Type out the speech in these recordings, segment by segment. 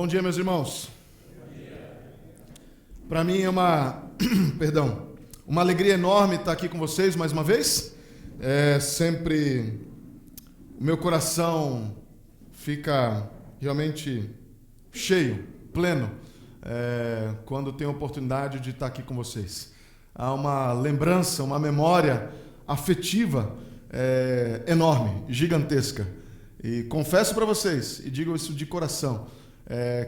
Bom dia, meus irmãos. Para mim é uma alegria enorme estar aqui com vocês mais uma vez. Sempre o meu coração fica realmente cheio, pleno, quando tenho a oportunidade de estar aqui com vocês. Há uma lembrança, uma memória afetiva enorme, gigantesca. E confesso para vocês, e digo isso de coração,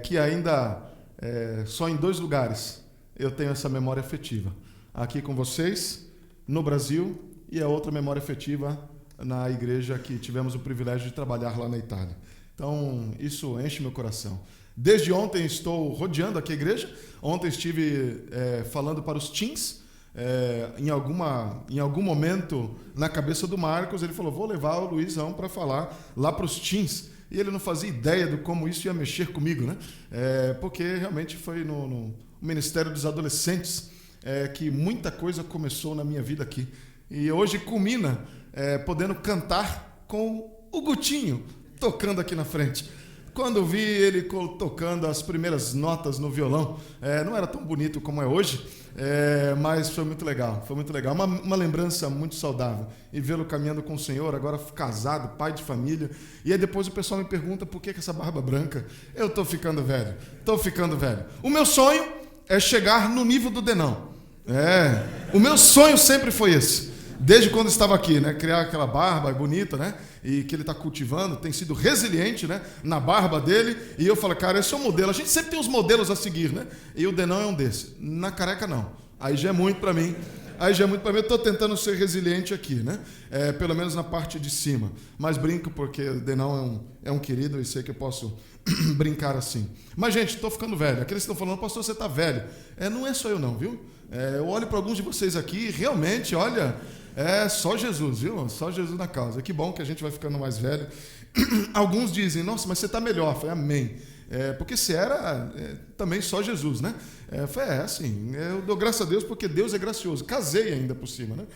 que ainda só em 2 lugares eu tenho essa memória afetiva. Aqui com vocês, no Brasil, e a outra memória afetiva na igreja que tivemos o privilégio de trabalhar lá na Itália. Então, isso enche meu coração. Desde ontem estou rodeando aqui a igreja. Ontem estive falando para os teens. Em algum momento, na cabeça do Marcos, ele falou, vou levar o Luizão para falar lá para os teens. E ele não fazia ideia de como isso ia mexer comigo, né? Porque realmente foi no Ministério dos Adolescentes que muita coisa começou na minha vida aqui. E hoje culmina podendo cantar com o Gutinho tocando aqui na frente. Quando eu vi ele tocando as primeiras notas no violão, não era tão bonito como é hoje, mas foi muito legal, uma lembrança muito saudável. E vê-lo caminhando com o Senhor, agora casado, pai de família. E aí depois o pessoal me pergunta por que essa barba branca? Eu estou ficando velho. O meu sonho é chegar no nível do Denão. O meu sonho sempre foi esse. Desde quando estava aqui, né? Criar aquela barba bonita, né? E que ele está cultivando, tem sido resiliente, né? Na barba dele. E eu falo, cara, esse é o modelo. A gente sempre tem os modelos a seguir, né? E o Denão é um desses. Na careca, não. Aí já é muito para mim. Eu estou tentando ser resiliente aqui, né? Pelo menos na parte de cima. Mas brinco porque o Denão é um querido e sei que eu posso brincar assim. Mas, gente, estou ficando velho. Aqueles que estão falando, pastor, você está velho. Não é só eu não, viu? Eu olho para alguns de vocês aqui e realmente, olha... só Jesus, viu? Só Jesus na causa. Que bom que a gente vai ficando mais velho. Alguns dizem, nossa, mas você está melhor. Eu falei, amém. Porque se era também só Jesus, né? Assim, eu dou graças a Deus porque Deus é gracioso. Casei ainda por cima, né?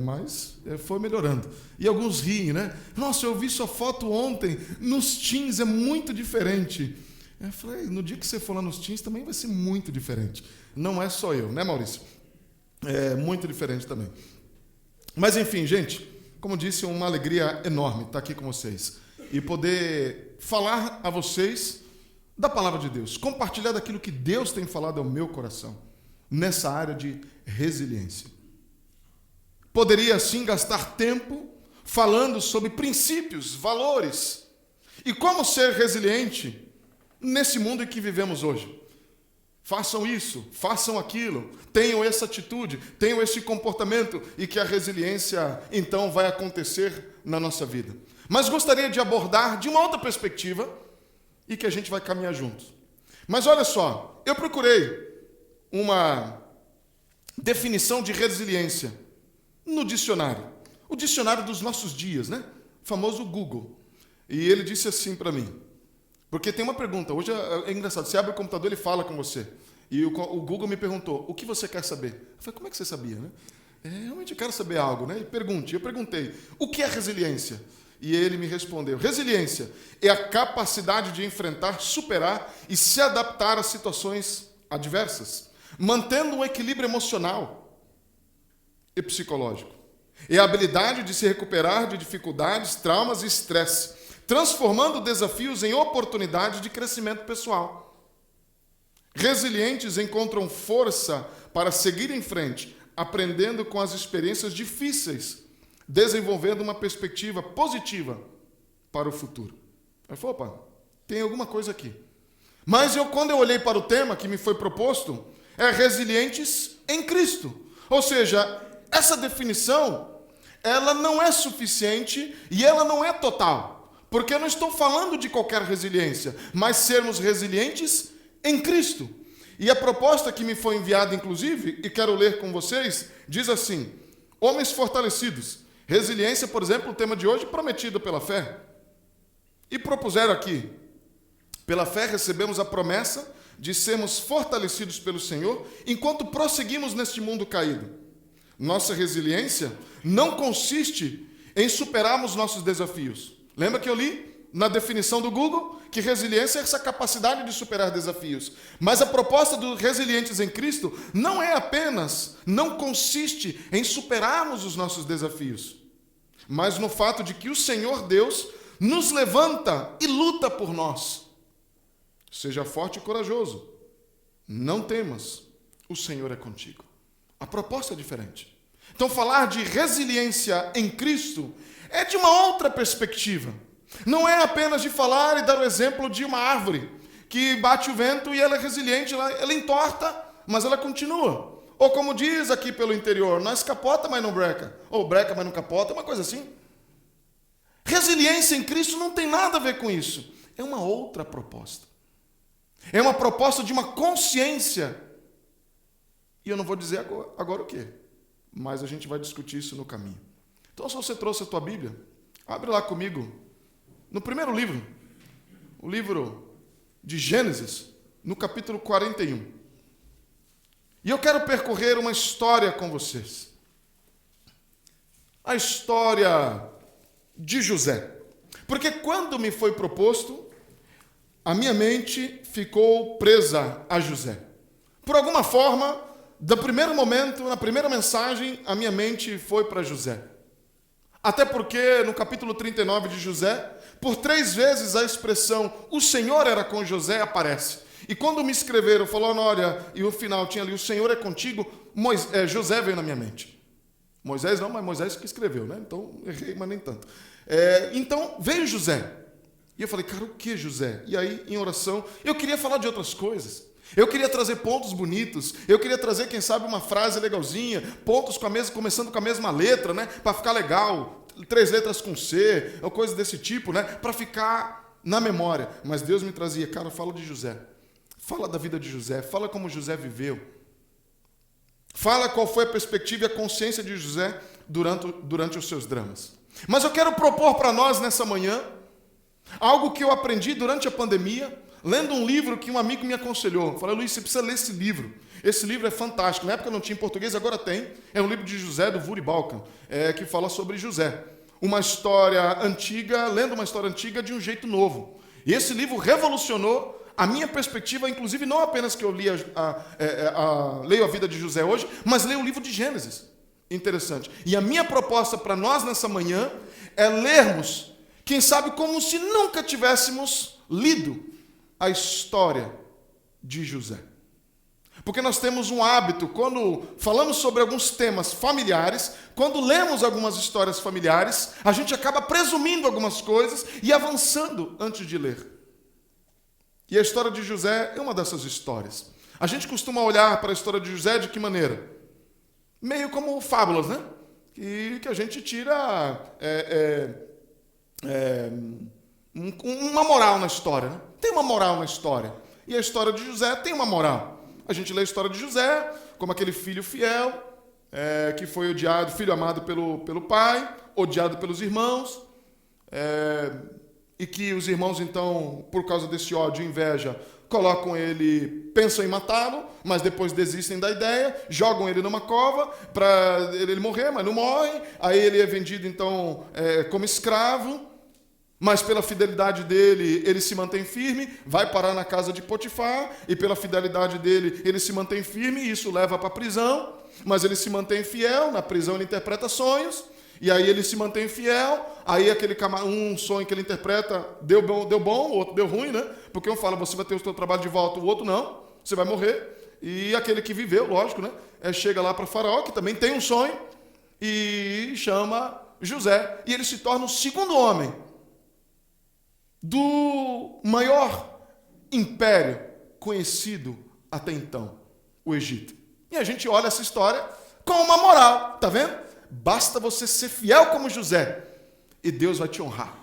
Mas foi melhorando. E alguns riem, né? Nossa, eu vi sua foto ontem nos teens, é muito diferente. Eu falei, no dia que você for lá nos teens também vai ser muito diferente. Não é só eu, né, Maurício? É muito diferente também. Mas, enfim, gente, como disse, uma alegria enorme estar aqui com vocês e poder falar a vocês da palavra de Deus, compartilhar daquilo que Deus tem falado ao meu coração nessa área de resiliência. Poderia, assim, gastar tempo falando sobre princípios, valores e como ser resiliente nesse mundo em que vivemos hoje. Façam isso, façam aquilo, tenham essa atitude, tenham esse comportamento e que a resiliência, então, vai acontecer na nossa vida. Mas gostaria de abordar de uma outra perspectiva e que a gente vai caminhar juntos. Mas olha só, eu procurei uma definição de resiliência no dicionário. O dicionário dos nossos dias, né? O famoso Google. E ele disse assim para mim. Porque tem uma pergunta, hoje é engraçado, você abre o computador, ele fala com você. E o Google me perguntou, o que você quer saber? Eu falei, como é que você sabia, né? Realmente eu quero saber algo, né? Eu perguntei, o que é resiliência? E ele me respondeu, resiliência é a capacidade de enfrentar, superar e se adaptar a situações adversas, mantendo um equilíbrio emocional e psicológico. É a habilidade de se recuperar de dificuldades, traumas e estresse, transformando desafios em oportunidades de crescimento pessoal. Resilientes encontram força para seguir em frente, aprendendo com as experiências difíceis, desenvolvendo uma perspectiva positiva para o futuro. Eu falei, opa, tem alguma coisa aqui. Mas quando eu olhei para o tema que me foi proposto, resilientes em Cristo. Ou seja, essa definição, ela não é suficiente e ela não é total. Porque eu não estou falando de qualquer resiliência, mas sermos resilientes em Cristo. E a proposta que me foi enviada, inclusive, e quero ler com vocês, diz assim, homens fortalecidos. Resiliência, por exemplo, o tema de hoje, prometido pela fé. E propuseram aqui, pela fé recebemos a promessa de sermos fortalecidos pelo Senhor, enquanto prosseguimos neste mundo caído. Nossa resiliência não consiste em superarmos nossos desafios. Lembra que eu li na definição do Google que resiliência é essa capacidade de superar desafios. Mas a proposta dos resilientes em Cristo não consiste em superarmos os nossos desafios, mas no fato de que o Senhor Deus nos levanta e luta por nós. Seja forte e corajoso. Não temas, o Senhor é contigo. A proposta é diferente. Então, falar de resiliência em Cristo é de uma outra perspectiva. Não é apenas de falar e dar o exemplo de uma árvore que bate o vento e ela é resiliente, ela entorta, mas ela continua. Ou como diz aqui pelo interior, nós capota, mas não breca. Ou breca, mas não capota, uma coisa assim. Resiliência em Cristo não tem nada a ver com isso. É uma outra proposta. É uma proposta de uma consciência. E eu não vou dizer agora o quê, mas a gente vai discutir isso no caminho. Então, se você trouxe a tua Bíblia, abre lá comigo, no primeiro livro, o livro de Gênesis, no capítulo 41. E eu quero percorrer uma história com vocês. A história de José. Porque quando me foi proposto, a minha mente ficou presa a José. Por alguma forma, do primeiro momento, na primeira mensagem, a minha mente foi para José. Até porque no capítulo 39 de José, por 3 vezes a expressão "o Senhor era com José" aparece. E quando me escreveram, falando, olha, e o final tinha ali "o Senhor é contigo", José veio na minha mente. Moisés não, mas Moisés que escreveu, né? Então, errei, mas nem tanto. Então, veio José. E eu falei, cara, o que José? E aí, em oração, eu queria falar de outras coisas. Eu queria trazer pontos bonitos. Eu queria trazer, quem sabe, uma frase legalzinha. Pontos começando com a mesma letra, né? Para ficar legal. 3 letras com C, ou coisa desse tipo, né? Para ficar na memória. Mas Deus me trazia, cara, fala de José. Fala da vida de José. Fala como José viveu. Fala qual foi a perspectiva e a consciência de José durante os seus dramas. Mas eu quero propor para nós nessa manhã algo que eu aprendi durante a pandemia, lendo um livro que um amigo me aconselhou. Eu falei, Luiz, você precisa ler esse livro. Esse livro é fantástico. Na época não tinha em português, agora tem. É um livro de José, do Vuri Balkan, que fala sobre José. Uma história antiga, lendo uma história antiga de um jeito novo. E esse livro revolucionou a minha perspectiva, inclusive não apenas que eu leio a vida de José hoje, mas leio o livro de Gênesis. Interessante. E a minha proposta para nós nessa manhã é lermos, quem sabe como se nunca tivéssemos lido a história de José. Porque nós temos um hábito, quando falamos sobre alguns temas familiares, quando lemos algumas histórias familiares, a gente acaba presumindo algumas coisas e avançando antes de ler. E a história de José é uma dessas histórias. A gente costuma olhar para a história de José de que maneira? Meio como fábulas, né? Que a gente tira uma moral na história, né? Tem uma moral na história. E a história de José tem uma moral. A gente lê a história de José como aquele filho fiel, que foi odiado, filho amado pelo pai, odiado pelos irmãos, e que os irmãos, então, por causa desse ódio e inveja, pensam em matá-lo, mas depois desistem da ideia, jogam ele numa cova para ele morrer, mas não morre. Aí ele é vendido, então, como escravo, mas pela fidelidade dele, ele se mantém firme, vai parar na casa de Potifar, e pela fidelidade dele, ele se mantém firme, e isso leva para a prisão, mas ele se mantém fiel, na prisão ele interpreta sonhos, e aí ele se mantém fiel, aí um sonho que ele interpreta deu bom, o outro deu ruim, né? Porque um fala, você vai ter o seu trabalho de volta, o outro não, você vai morrer. E aquele que viveu, lógico, né? Chega lá para Faraó, que também tem um sonho, e chama José. E ele se torna o segundo homem do maior império conhecido até então, o Egito. E a gente olha essa história com uma moral, tá vendo? Basta você ser fiel como José e Deus vai te honrar.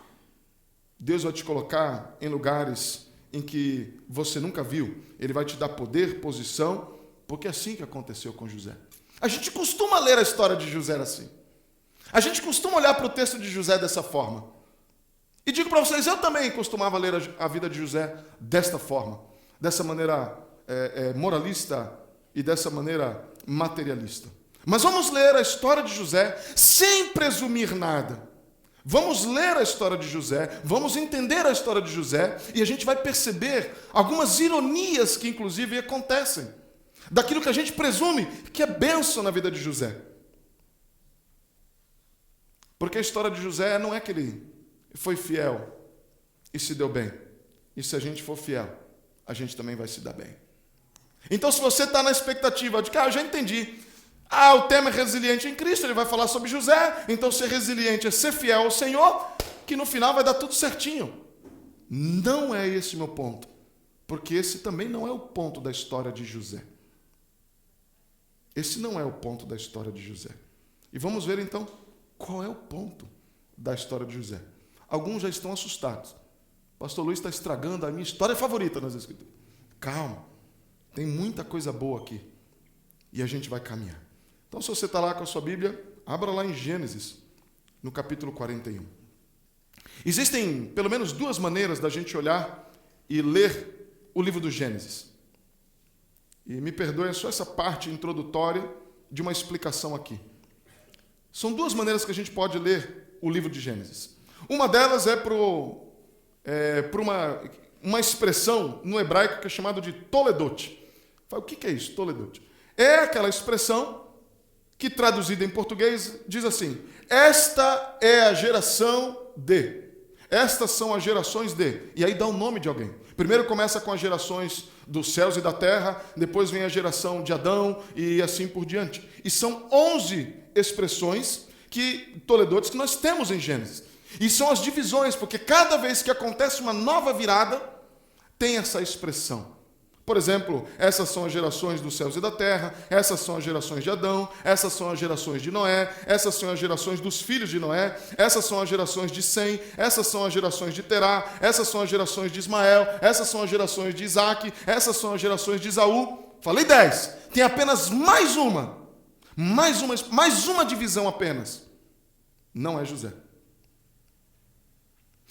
Deus vai te colocar em lugares em que você nunca viu. Ele vai te dar poder, posição, porque é assim que aconteceu com José. A gente costuma ler a história de José assim. A gente costuma olhar para o texto de José dessa forma. E digo para vocês, eu também costumava ler a vida de José desta forma. Dessa maneira moralista e dessa maneira materialista. Mas vamos ler a história de José sem presumir nada. Vamos ler a história de José, vamos entender a história de José e a gente vai perceber algumas ironias que inclusive acontecem, daquilo que a gente presume que é bênção na vida de José. Porque a história de José não é que ele foi fiel e se deu bem. E se a gente for fiel, a gente também vai se dar bem. Então, se você está na expectativa de que, eu já entendi, o tema é resiliente em Cristo, ele vai falar sobre José, então ser resiliente é ser fiel ao Senhor, que no final vai dar tudo certinho. Não é esse o meu ponto, porque esse também não é o ponto da história de José. Esse não é o ponto da história de José. E vamos ver então qual é o ponto da história de José. Alguns já estão assustados. O pastor Luiz está estragando a minha história favorita nas Escrituras. Calma, tem muita coisa boa aqui. E a gente vai caminhar. Então, se você está lá com a sua Bíblia, abra lá em Gênesis, no capítulo 41. Existem pelo menos duas maneiras da gente olhar e ler o livro do Gênesis. E me perdoem, é só essa parte introdutória de uma explicação aqui. São duas maneiras que a gente pode ler o livro de Gênesis. Uma delas é por uma expressão no hebraico que é chamada de Toledot. O que é isso, Toledot? É aquela expressão que, traduzida em português, diz assim: esta é a geração de. Estas são as gerações de. E aí dá o nome de alguém. Primeiro começa com as gerações dos céus e da terra, depois vem a geração de Adão e assim por diante. E são 11 expressões Toledotes que nós temos em Gênesis. E são as divisões, porque cada vez que acontece uma nova virada, tem essa expressão. Por exemplo, essas são as gerações dos céus e da terra, essas são as gerações de Adão, essas são as gerações de Noé, essas são as gerações dos filhos de Noé, essas são as gerações de Sem, essas são as gerações de Terá, essas são as gerações de Ismael, essas são as gerações de Isaque, essas são as gerações de Esaú. Falei 10. Tem apenas mais uma divisão apenas. Não é José.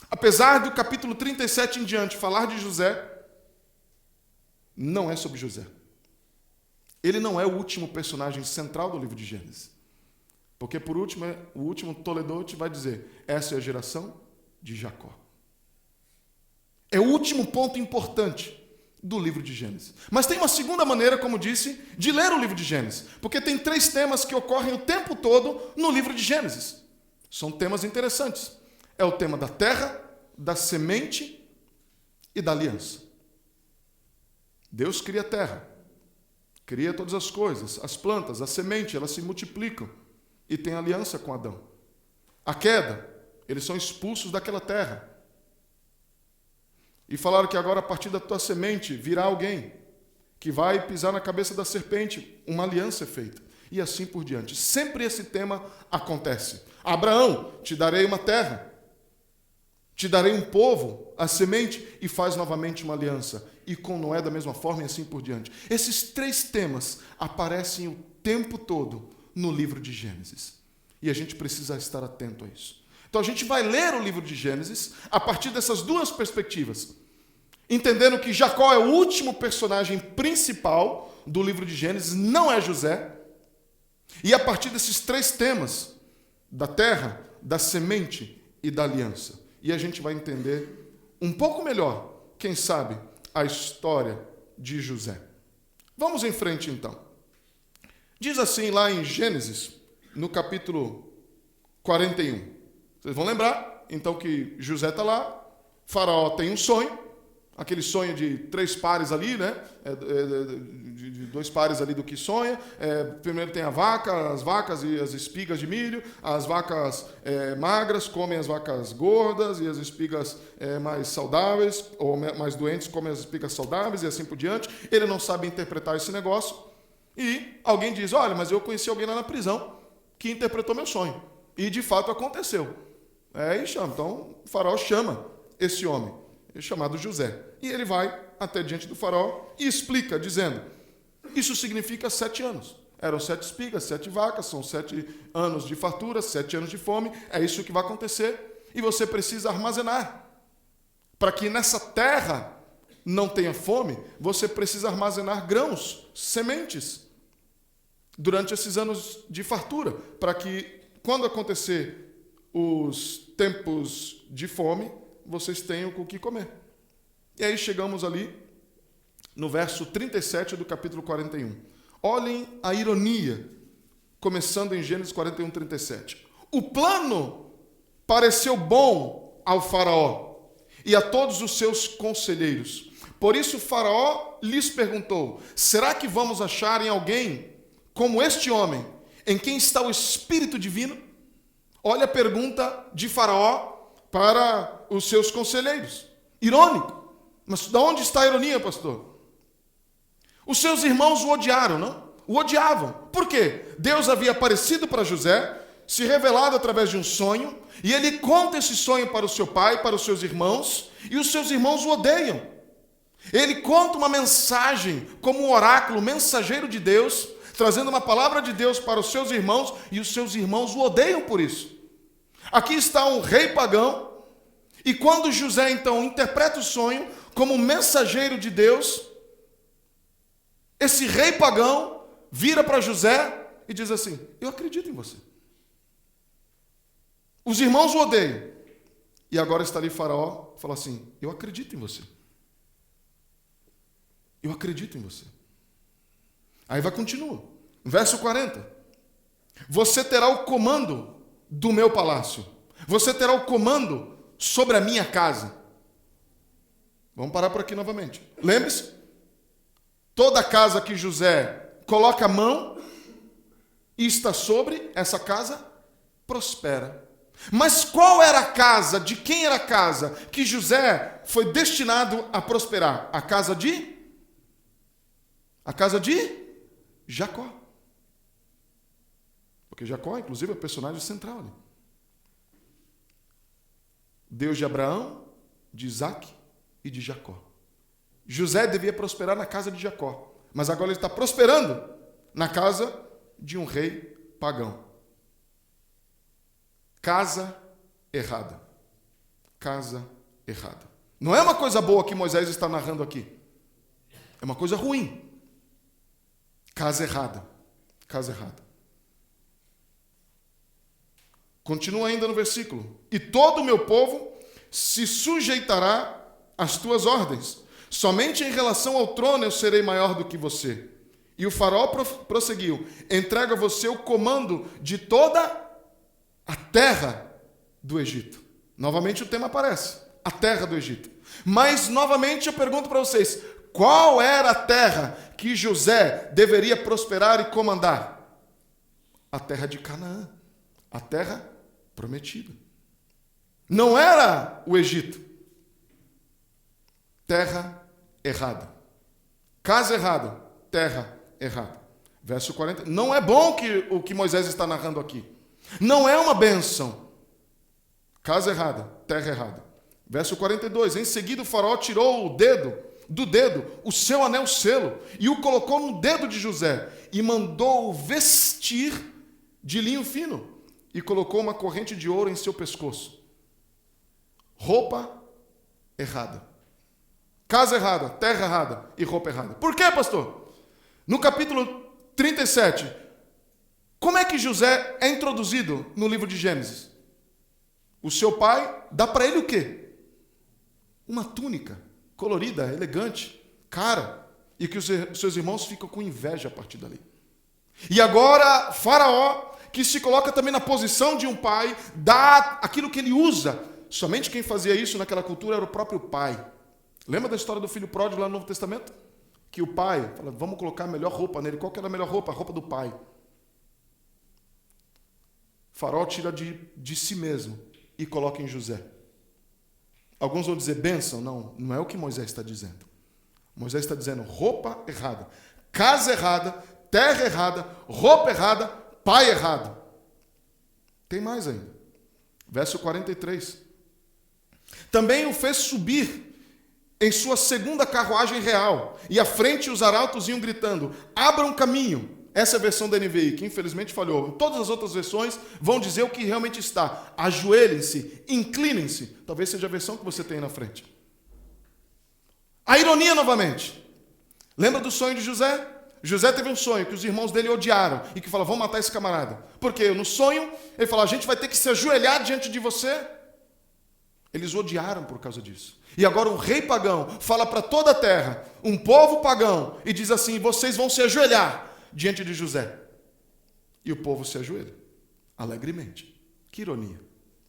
Apesar do capítulo 37 em diante falar de José, não é sobre José. Ele não é o último personagem central do livro de Gênesis. Porque, por último, o último Toledote vai dizer: essa é a geração de Jacó. É o último ponto importante do livro de Gênesis. Mas tem uma segunda maneira, como disse, de ler o livro de Gênesis. Porque tem 3 temas que ocorrem o tempo todo no livro de Gênesis. São temas interessantes. É o tema da terra, da semente e da aliança. Deus cria a terra, cria todas as coisas, as plantas, a semente, elas se multiplicam e tem aliança com Adão. A queda, eles são expulsos daquela terra. E falaram que agora a partir da tua semente virá alguém que vai pisar na cabeça da serpente, uma aliança é feita. E assim por diante. Sempre esse tema acontece. Abraão, te darei uma terra, te darei um povo, a semente, e faz novamente uma aliança. E com Noé da mesma forma e assim por diante. Esses 3 temas aparecem o tempo todo no livro de Gênesis. E a gente precisa estar atento a isso. Então a gente vai ler o livro de Gênesis a partir dessas duas perspectivas. Entendendo que Jacó é o último personagem principal do livro de Gênesis, não é José. E a partir desses 3 temas, da terra, da semente e da aliança. E a gente vai entender um pouco melhor, quem sabe, a história de José. Vamos em frente, então. Diz assim lá em Gênesis, no capítulo 41. Vocês vão lembrar, então, que José está lá, Faraó tem um sonho, aquele sonho de 3 pares ali, né? De 2 pares ali do que sonha. Primeiro tem a vaca, as vacas e as espigas de milho. As vacas magras comem as vacas gordas e as espigas mais saudáveis, ou mais doentes comem as espigas saudáveis e assim por diante. Ele não sabe interpretar esse negócio. E alguém diz: olha, mas eu conheci alguém lá na prisão que interpretou meu sonho. E de fato aconteceu. E chama. Então o faraó chama esse homem, chamado José. E ele vai até diante do faraó e explica, dizendo: isso significa 7 anos. Eram 7 espigas, 7 vacas, são 7 anos de fartura, 7 anos de fome. É isso que vai acontecer. E você precisa armazenar. Para que nessa terra não tenha fome, você precisa armazenar grãos, sementes, durante esses anos de fartura. Para que, quando acontecer os tempos de fome, vocês tenham com o que comer. E aí chegamos ali no verso 37 do capítulo 41. Olhem a ironia, começando em Gênesis 41, 37. O plano pareceu bom ao faraó e a todos os seus conselheiros. Por isso o faraó lhes perguntou: será que vamos achar em alguém como este homem, em quem está o Espírito Divino? Olha a pergunta de faraó para os seus conselheiros. Irônico. Mas de onde está a ironia, pastor? Os seus irmãos o odiaram, não? O odiavam. Por quê? Deus havia aparecido para José, se revelado através de um sonho, e ele conta esse sonho para o seu pai, para os seus irmãos, e os seus irmãos o odeiam. Ele conta uma mensagem como um oráculo, mensageiro de Deus, trazendo uma palavra de Deus para os seus irmãos, e os seus irmãos o odeiam por isso. Aqui está um rei pagão, e quando José então interpreta o sonho como mensageiro de Deus, esse rei pagão vira para José e diz assim: eu acredito em você. Os irmãos o odeiam. E agora está ali Faraó, fala assim: eu acredito em você. Eu acredito em você. Aí vai continua. Verso 40. Você terá o comando do meu palácio. Você terá o comando sobre a minha casa. Vamos parar por aqui novamente. Lembre-se, toda casa que José coloca a mão e está sobre, essa casa prospera. Mas qual era a casa, de quem era a casa que José foi destinado a prosperar? A casa de Jacó. Porque Jacó, inclusive, é o personagem central ali. Deus de Abraão, de Isaac e de Jacó. José devia prosperar na casa de Jacó, mas agora ele está prosperando na casa de um rei pagão. Casa errada. Casa errada. Não é uma coisa boa que Moisés está narrando aqui. É uma coisa ruim. Casa errada. Casa errada. Continua ainda no versículo. E todo o meu povo se sujeitará às tuas ordens. Somente em relação ao trono eu serei maior do que você. E o faraó prosseguiu: entrego a você o comando de toda a terra do Egito. Novamente o tema aparece. A terra do Egito. Mas novamente eu pergunto para vocês: qual era a terra que José deveria prosperar e comandar? A terra de Canaã. A terra prometida. Não era o Egito. Terra errada. Casa errada. Terra errada. Verso 40. Não é bom o que Moisés está narrando aqui. Não é uma bênção. Casa errada. Terra errada. Verso 42. Em seguida o faraó tirou do dedo o seu anel selo e o colocou no dedo de José e mandou-o vestir de linho fino e colocou uma corrente de ouro em seu pescoço. Roupa errada. Casa errada, terra errada e roupa errada. Por quê, pastor? No capítulo 37, como é que José é introduzido no livro de Gênesis? O seu pai dá para ele o quê? Uma túnica colorida, elegante, cara, e que os seus irmãos ficam com inveja a partir dali. E agora, Faraó, que se coloca também na posição de um pai, dá aquilo que ele usa. Somente quem fazia isso naquela cultura era o próprio pai. Lembra da história do filho pródigo lá no Novo Testamento? Que o pai fala: vamos colocar a melhor roupa nele. Qual que era a melhor roupa? A roupa do pai. Faraó tira de si mesmo e coloca em José. Alguns vão dizer bênção. Não, não é o que Moisés está dizendo. Moisés está dizendo roupa errada, casa errada, terra errada, roupa errada, pai errado. Tem mais ainda. Verso 43. Também o fez subir em sua segunda carruagem real, e à frente os arautos iam gritando: abram caminho. Essa é a versão da NVI, que infelizmente falhou. Todas as outras versões vão dizer o que realmente está. Ajoelhem-se, inclinem-se. Talvez seja a versão que você tem na frente. A ironia novamente. Lembra do sonho de José? José teve um sonho que os irmãos dele odiaram e que falaram, vamos matar esse camarada. Porque no sonho, ele falou, a gente vai ter que se ajoelhar diante de você. Eles odiaram por causa disso. E agora um rei pagão fala para toda a terra, um povo pagão, e diz assim, vocês vão se ajoelhar diante de José. E o povo se ajoelha, alegremente. Que ironia,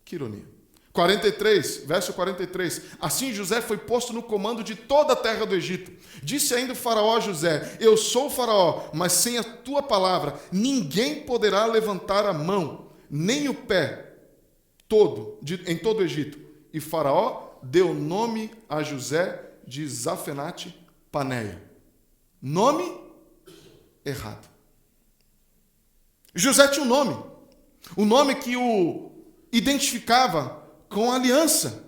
que ironia. 43, verso 43. Assim José foi posto no comando de toda a terra do Egito. Disse ainda o faraó a José, eu sou o faraó, mas sem a tua palavra, ninguém poderá levantar a mão, nem o pé, em todo o Egito. E faraó deu nome a José de Zafenate Paneia. Nome errado. José tinha um nome. O nome que o identificava com a aliança.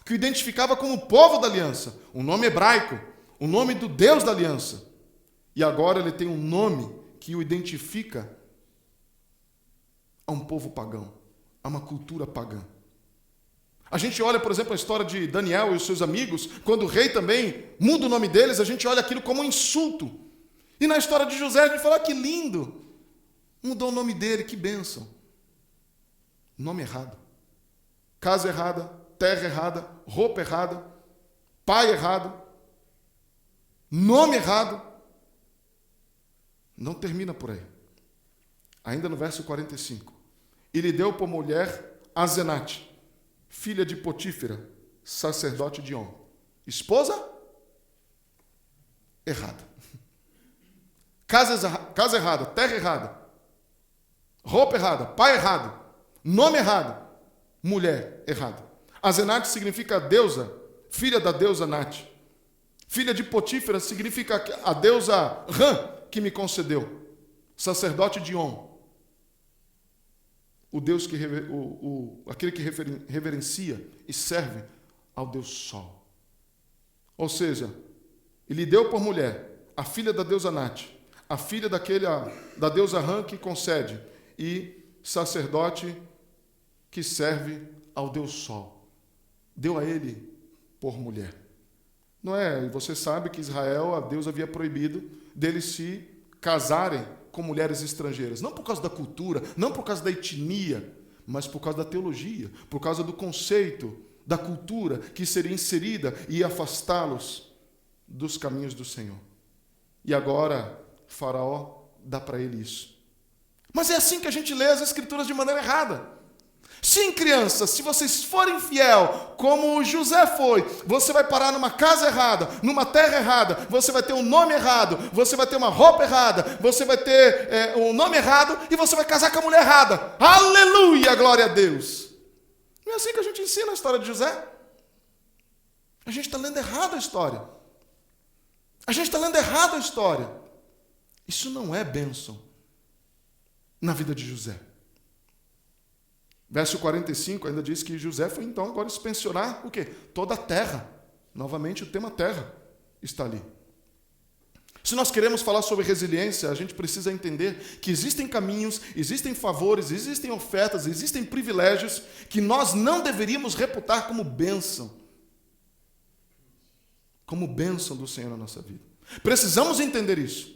Que o identificava como o povo da aliança. Um nome hebraico. O nome do Deus da aliança. E agora ele tem um nome que o identifica a um povo pagão. A uma cultura pagã. A gente olha, por exemplo, a história de Daniel e os seus amigos, quando o rei também muda o nome deles, a gente olha aquilo como um insulto. E na história de José, a gente fala, que lindo, mudou o nome dele, que bênção. Nome errado. Casa errada, terra errada, roupa errada, pai errado, nome errado. Não termina por aí. Ainda no verso 45. E lhe deu por mulher Azenate, filha de Potífera, sacerdote de On. Esposa? Errada. Casa errada, terra errada, roupa errada, pai errado, nome errado, mulher errada. Azenate significa deusa, filha da deusa Nate. Filha de Potífera significa a deusa Rã que me concedeu. Sacerdote de On. O Deus que aquele que reverencia e serve ao Deus Sol. Ou seja, ele deu por mulher a filha da deusa Nate, a filha da deusa Rã que concede, e sacerdote que serve ao Deus Sol. Deu a ele por mulher. Não é? E você sabe que Israel, a Deus havia proibido deles se casarem com mulheres estrangeiras, não por causa da cultura, não por causa da etnia, mas por causa da teologia, por causa do conceito da cultura que seria inserida e ia afastá-los dos caminhos do Senhor. E agora, Faraó dá para ele isso. Mas é assim que a gente lê as Escrituras de maneira errada. Sim, crianças, se vocês forem fiel, como José foi, você vai parar numa casa errada, numa terra errada, você vai ter um nome errado, você vai ter uma roupa errada, você vai ter um nome errado e você vai casar com a mulher errada. Aleluia, glória a Deus. Não é assim que a gente ensina a história de José? A gente está lendo errado a história. A gente está lendo errado a história. Isso não é bênção na vida de José. Verso 45 ainda diz que José foi então agora inspecionar o quê? Toda a terra. Novamente o tema terra está ali. Se nós queremos falar sobre resiliência, a gente precisa entender que existem caminhos, existem favores, existem ofertas, existem privilégios que nós não deveríamos reputar como bênção. Como bênção do Senhor na nossa vida. Precisamos entender isso.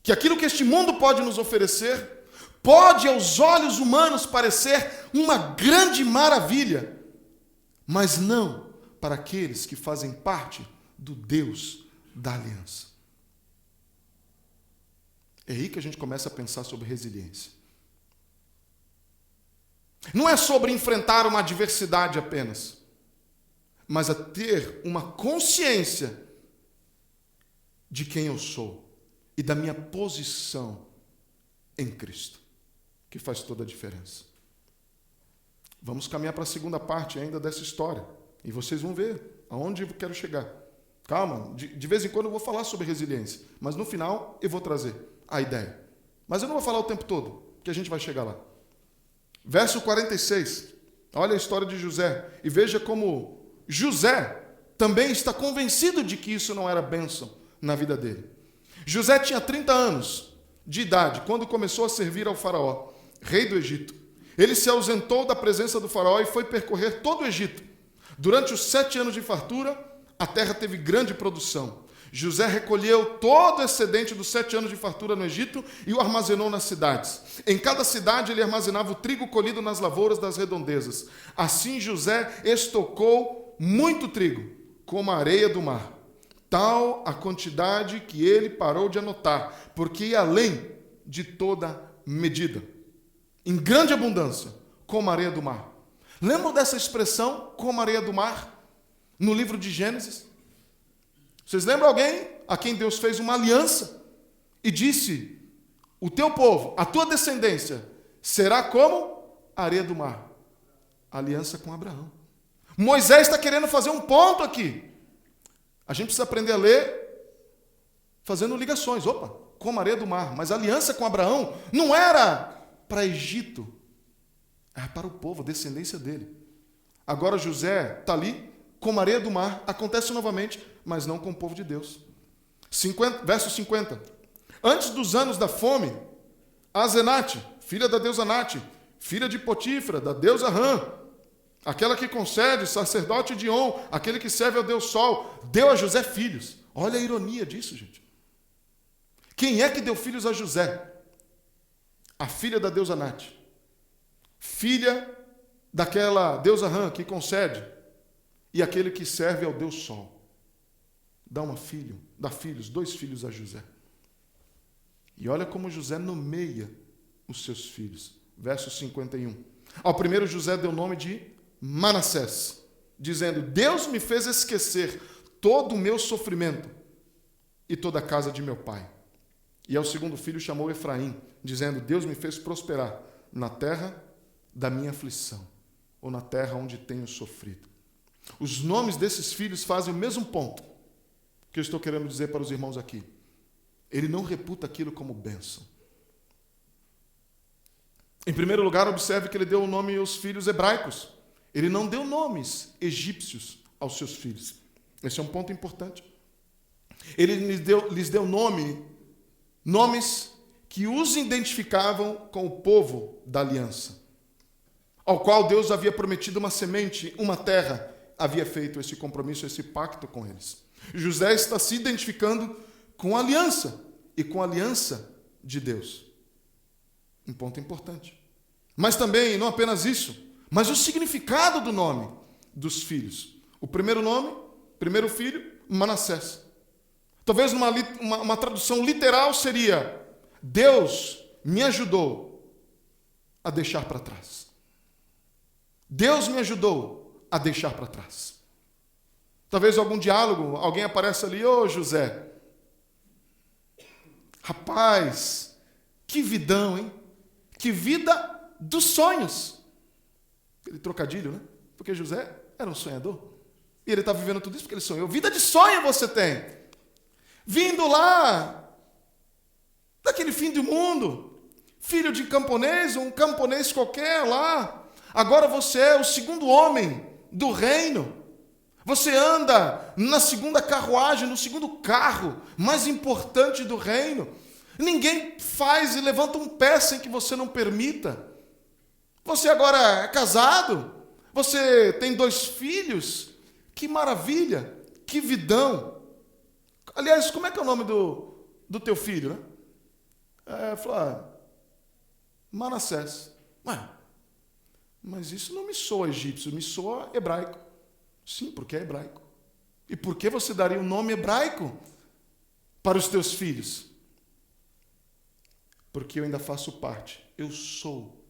Que aquilo que este mundo pode nos oferecer pode aos olhos humanos parecer uma grande maravilha, mas não para aqueles que fazem parte do Deus da aliança. É aí que a gente começa a pensar sobre resiliência. Não é sobre enfrentar uma adversidade apenas, mas a ter uma consciência de quem eu sou e da minha posição em Cristo, que faz toda a diferença. Vamos caminhar para a segunda parte ainda dessa história, e vocês vão ver aonde eu quero chegar. Calma, de vez em quando eu vou falar sobre resiliência, mas no final eu vou trazer a ideia. Mas eu não vou falar o tempo todo, que a gente vai chegar lá. Verso 46, olha a história de José, e veja como José também está convencido de que isso não era bênção na vida dele. José tinha 30 anos de idade quando começou a servir ao faraó, rei do Egito. Ele se ausentou da presença do faraó e foi percorrer todo o Egito. Durante os 7 anos de fartura, a terra teve grande produção. José recolheu todo o excedente dos 7 anos de fartura no Egito e o armazenou nas cidades. Em cada cidade ele armazenava o trigo colhido nas lavouras das redondezas. Assim José estocou muito trigo, como a areia do mar. Tal a quantidade que ele parou de anotar, porque ia além de toda medida. Em grande abundância, como a areia do mar. Lembram dessa expressão, como a areia do mar, no livro de Gênesis? Vocês lembram alguém a quem Deus fez uma aliança e disse: o teu povo, a tua descendência, será como a areia do mar? Aliança com Abraão. Moisés está querendo fazer um ponto aqui. A gente precisa aprender a ler fazendo ligações. Opa, como a areia do mar. Mas a aliança com Abraão não era para Egito, era para o povo, a descendência dele. Agora José está ali, como a areia do mar, acontece novamente, mas não com o povo de Deus. Verso 50. Antes dos anos da fome, Azenate, filha da deusa Nate, filha de Potífera, da deusa Rã, aquela que concede, sacerdote de On, aquele que serve ao Deus Sol, deu a José filhos. Olha a ironia disso, gente. Quem é que deu filhos a José? A filha da deusa Nate, filha daquela deusa Rã que concede, e aquele que serve ao Deus Sol. Dá filhos, 2 filhos a José. E olha como José nomeia os seus filhos. Verso 51. Ao primeiro José deu o nome de Manassés, dizendo: Deus me fez esquecer todo o meu sofrimento e toda a casa de meu pai. E ao segundo filho chamou Efraim, dizendo: Deus me fez prosperar na terra da minha aflição, ou na terra onde tenho sofrido. Os nomes desses filhos fazem o mesmo ponto que eu estou querendo dizer para os irmãos aqui. Ele não reputa aquilo como bênção. Em primeiro lugar, observe que ele deu o nome aos filhos hebraicos. Ele não deu nomes egípcios aos seus filhos. Esse é um ponto importante. Ele lhes deu nomes que os identificavam com o povo da aliança, ao qual Deus havia prometido uma semente, uma terra, havia feito esse compromisso, esse pacto com eles. José está se identificando com a aliança, e com a aliança de Deus. Um ponto importante. Mas também, não apenas isso, mas o significado do nome dos filhos. O primeiro nome, primeiro filho, Manassés. Talvez uma tradução literal seria: Deus me ajudou a deixar para trás. Deus me ajudou a deixar para trás. Talvez algum diálogo, alguém apareça ali: ô José, rapaz, que vidão, hein? Que vida dos sonhos. Aquele trocadilho, né? Porque José era um sonhador. E ele está vivendo tudo isso porque ele sonhou. Vida de sonho você tem. Vindo lá, daquele fim do mundo, filho de camponês, um camponês qualquer lá. Agora você é o segundo homem do reino. Você anda na segunda carruagem, no segundo carro mais importante do reino. Ninguém faz e levanta um pé sem que você não permita. Você agora é casado, você tem 2 filhos. Que maravilha, que vidão. Aliás, como é que é o nome do teu filho, né? Manassés. Mas isso não me soa egípcio, me soa hebraico. Sim, porque é hebraico. E por que você daria um nome hebraico para os teus filhos? Porque eu ainda faço parte, eu sou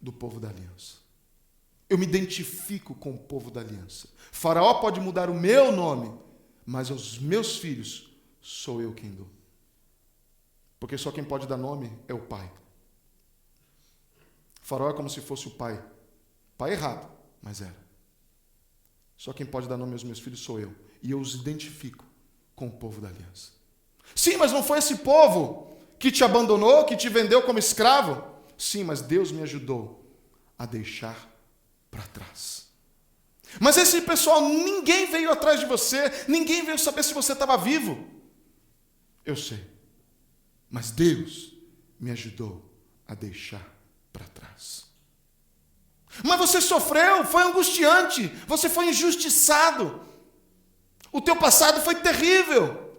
do povo da aliança. Eu me identifico com o povo da aliança. Faraó pode mudar o meu nome, mas aos meus filhos sou eu quem dou. Porque só quem pode dar nome é o pai. Faraó é como se fosse o pai. Pai errado, mas era. Só quem pode dar nome aos meus filhos sou eu. E eu os identifico com o povo da aliança. Sim, mas não foi esse povo que te abandonou, que te vendeu como escravo? Sim, mas Deus me ajudou a deixar para trás. Mas esse pessoal, ninguém veio atrás de você, ninguém veio saber se você estava vivo. Eu sei. Mas Deus me ajudou a deixar para trás. Mas você sofreu, foi angustiante, você foi injustiçado. O teu passado foi terrível.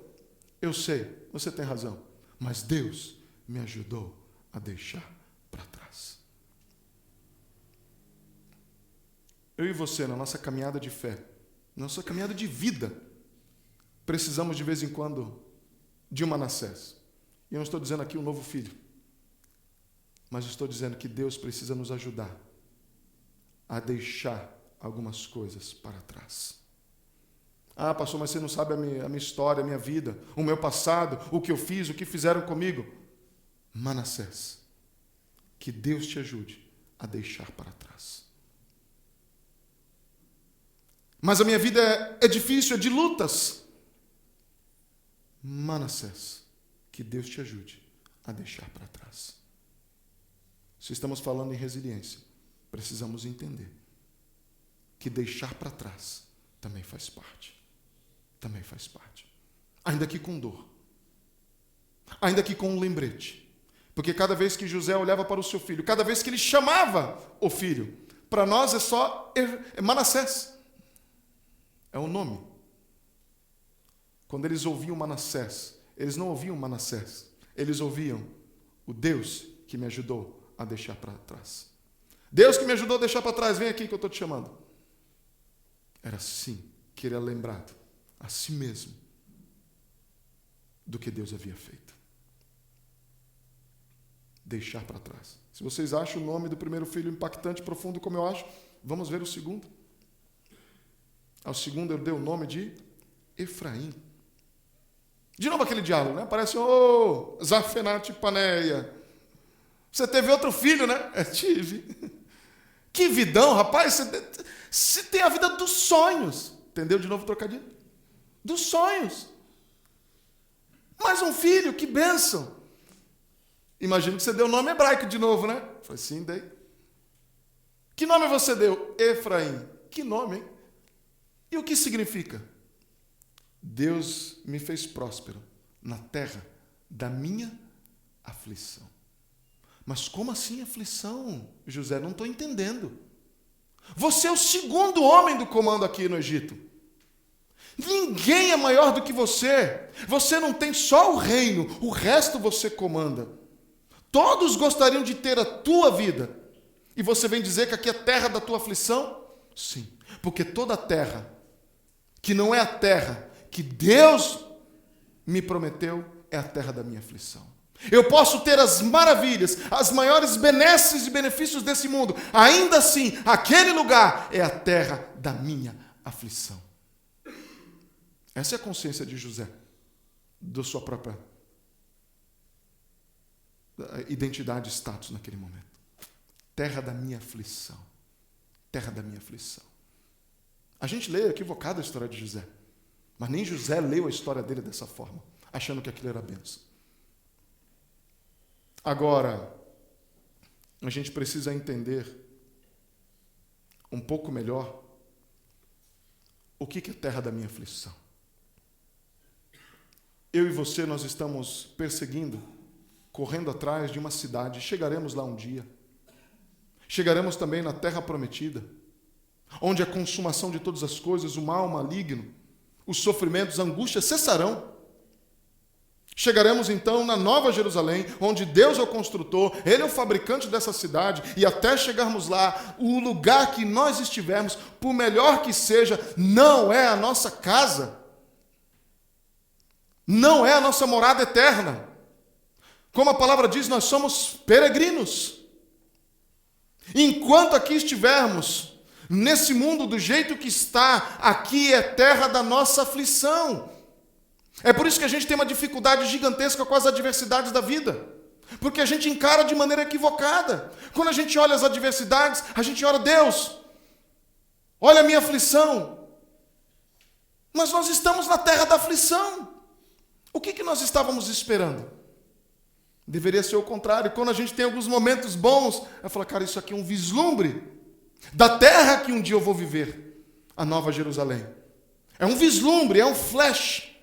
Eu sei, você tem razão. Mas Deus me ajudou a deixar para trás. Eu e você, na nossa caminhada de fé, na nossa caminhada de vida, precisamos de vez em quando de um Manassés. E eu não estou dizendo aqui um novo filho, mas estou dizendo que Deus precisa nos ajudar a deixar algumas coisas para trás. Ah, pastor, mas você não sabe a minha história, a minha vida, o meu passado, o que eu fiz, o que fizeram comigo. Manassés, que Deus te ajude a deixar para trás. Mas a minha vida é difícil, é de lutas. Manassés, que Deus te ajude a deixar para trás. Se estamos falando em resiliência, precisamos entender que deixar para trás também faz parte. Também faz parte. Ainda que com dor. Ainda que com um lembrete. Porque cada vez que José olhava para o seu filho, cada vez que ele chamava o filho, para nós é só Manassés. É o nome. Quando eles ouviam Manassés, eles não ouviam Manassés. Eles ouviam o Deus que me ajudou a deixar para trás. Deus que me ajudou a deixar para trás, vem aqui que eu estou te chamando. Era assim que ele era lembrado, a si mesmo, do que Deus havia feito. Deixar para trás. Se vocês acham o nome do primeiro filho impactante, profundo como eu acho, vamos ver o segundo. Ao segundo ele deu o nome de Efraim. De novo aquele diálogo, né? Parece, Zafenate Paneia. Você teve outro filho, né? Tive. Que vidão, rapaz. Você tem a vida dos sonhos. Entendeu de novo o trocadilho? Dos sonhos. Mais um filho, que bênção. Imagino que você deu o nome hebraico de novo, né? Falei, sim, dei. Que nome você deu? Efraim. Que nome, hein? E o que significa? Deus me fez próspero na terra da minha aflição. Mas como assim aflição, José? Não estou entendendo. Você é o segundo homem do comando aqui no Egito. Ninguém é maior do que você. Você não tem só o reino, o resto você comanda. Todos gostariam de ter a tua vida. E você vem dizer que aqui é a terra da tua aflição? Sim, porque toda a terra que não é a terra que Deus me prometeu, é a terra da minha aflição. Eu posso ter as maravilhas, as maiores benesses e benefícios desse mundo. Ainda assim, aquele lugar é a terra da minha aflição. Essa é a consciência de José, da sua própria identidade e status naquele momento. Terra da minha aflição. Terra da minha aflição. A gente lê equivocado a história de José. Mas nem José leu a história dele dessa forma, achando que aquilo era bênção. Agora, a gente precisa entender um pouco melhor o que é terra da minha aflição. Eu e você, nós estamos perseguindo, correndo atrás de uma cidade. Chegaremos lá um dia. Chegaremos também na terra prometida, onde a consumação de todas as coisas, o mal maligno, os sofrimentos, a angústia cessarão. Chegaremos então na Nova Jerusalém, onde Deus é o construtor, Ele é o fabricante dessa cidade, e até chegarmos lá, o lugar que nós estivermos, por melhor que seja, não é a nossa casa, não é a nossa morada eterna. Como a palavra diz, nós somos peregrinos. Enquanto aqui estivermos, nesse mundo do jeito que está, aqui é terra da nossa aflição. É por isso que a gente tem uma dificuldade gigantesca com as adversidades da vida. Porque a gente encara de maneira equivocada. Quando a gente olha as adversidades, a gente ora, Deus, olha a minha aflição. Mas nós estamos na terra da aflição. O que nós estávamos esperando? Deveria ser o contrário. Quando a gente tem alguns momentos bons, eu falo, cara, isso aqui é um vislumbre da terra que um dia eu vou viver, a Nova Jerusalém. É um vislumbre, é um flash,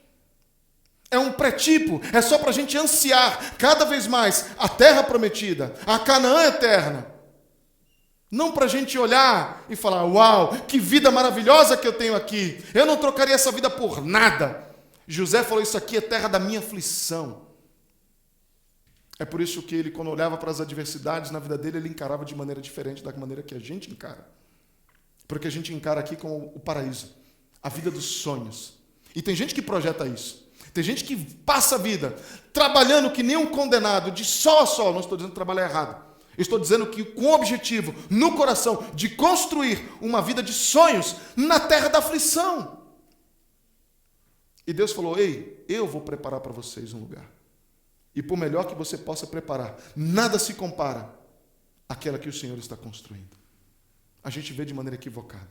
é um pré-tipo, é só para a gente ansiar cada vez mais a terra prometida, a Canaã eterna. Não para a gente olhar e falar, uau, que vida maravilhosa que eu tenho aqui. Eu não trocaria essa vida por nada. José falou, isso aqui é terra da minha aflição. É por isso que ele, quando olhava para as adversidades na vida dele, ele encarava de maneira diferente da maneira que a gente encara. Porque a gente encara aqui como o paraíso, a vida dos sonhos. E tem gente que projeta isso. Tem gente que passa a vida trabalhando que nem um condenado, de sol a sol. Não estou dizendo trabalhar errado. Estou dizendo que com o objetivo, no coração, de construir uma vida de sonhos na terra da aflição. E Deus falou, ei, eu vou preparar para vocês um lugar. E por melhor que você possa preparar, nada se compara àquela que o Senhor está construindo. A gente vê de maneira equivocada.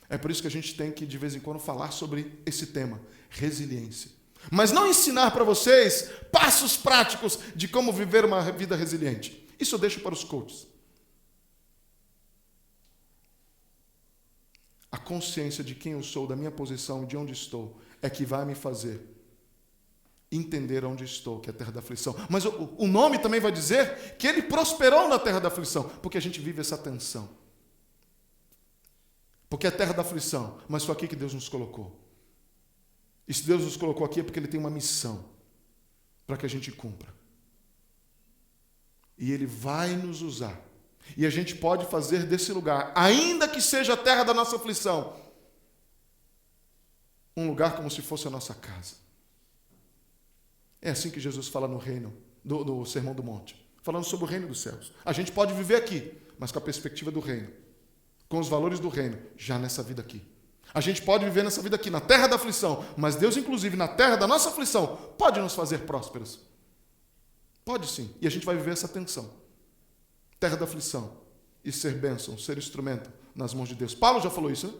É por isso que a gente tem que, de vez em quando, falar sobre esse tema, resiliência. Mas não ensinar para vocês passos práticos de como viver uma vida resiliente. Isso eu deixo para os coaches. A consciência de quem eu sou, da minha posição, de onde estou, é que vai me fazer entender onde estou, que é a terra da aflição. Mas o nome também vai dizer que ele prosperou na terra da aflição, porque a gente vive essa tensão. Porque é a terra da aflição, mas foi aqui que Deus nos colocou. E se Deus nos colocou aqui é porque Ele tem uma missão para que a gente cumpra. E Ele vai nos usar. E a gente pode fazer desse lugar, ainda que seja a terra da nossa aflição, um lugar como se fosse a nossa casa. É assim que Jesus fala no reino, do Sermão do Monte, falando sobre o reino dos céus. A gente pode viver aqui, mas com a perspectiva do reino, com os valores do reino, já nessa vida aqui. A gente pode viver nessa vida aqui, na terra da aflição, mas Deus, inclusive, na terra da nossa aflição, pode nos fazer prósperos. Pode sim, e a gente vai viver essa tensão. Terra da aflição e ser bênção, ser instrumento nas mãos de Deus. Paulo já falou isso, né?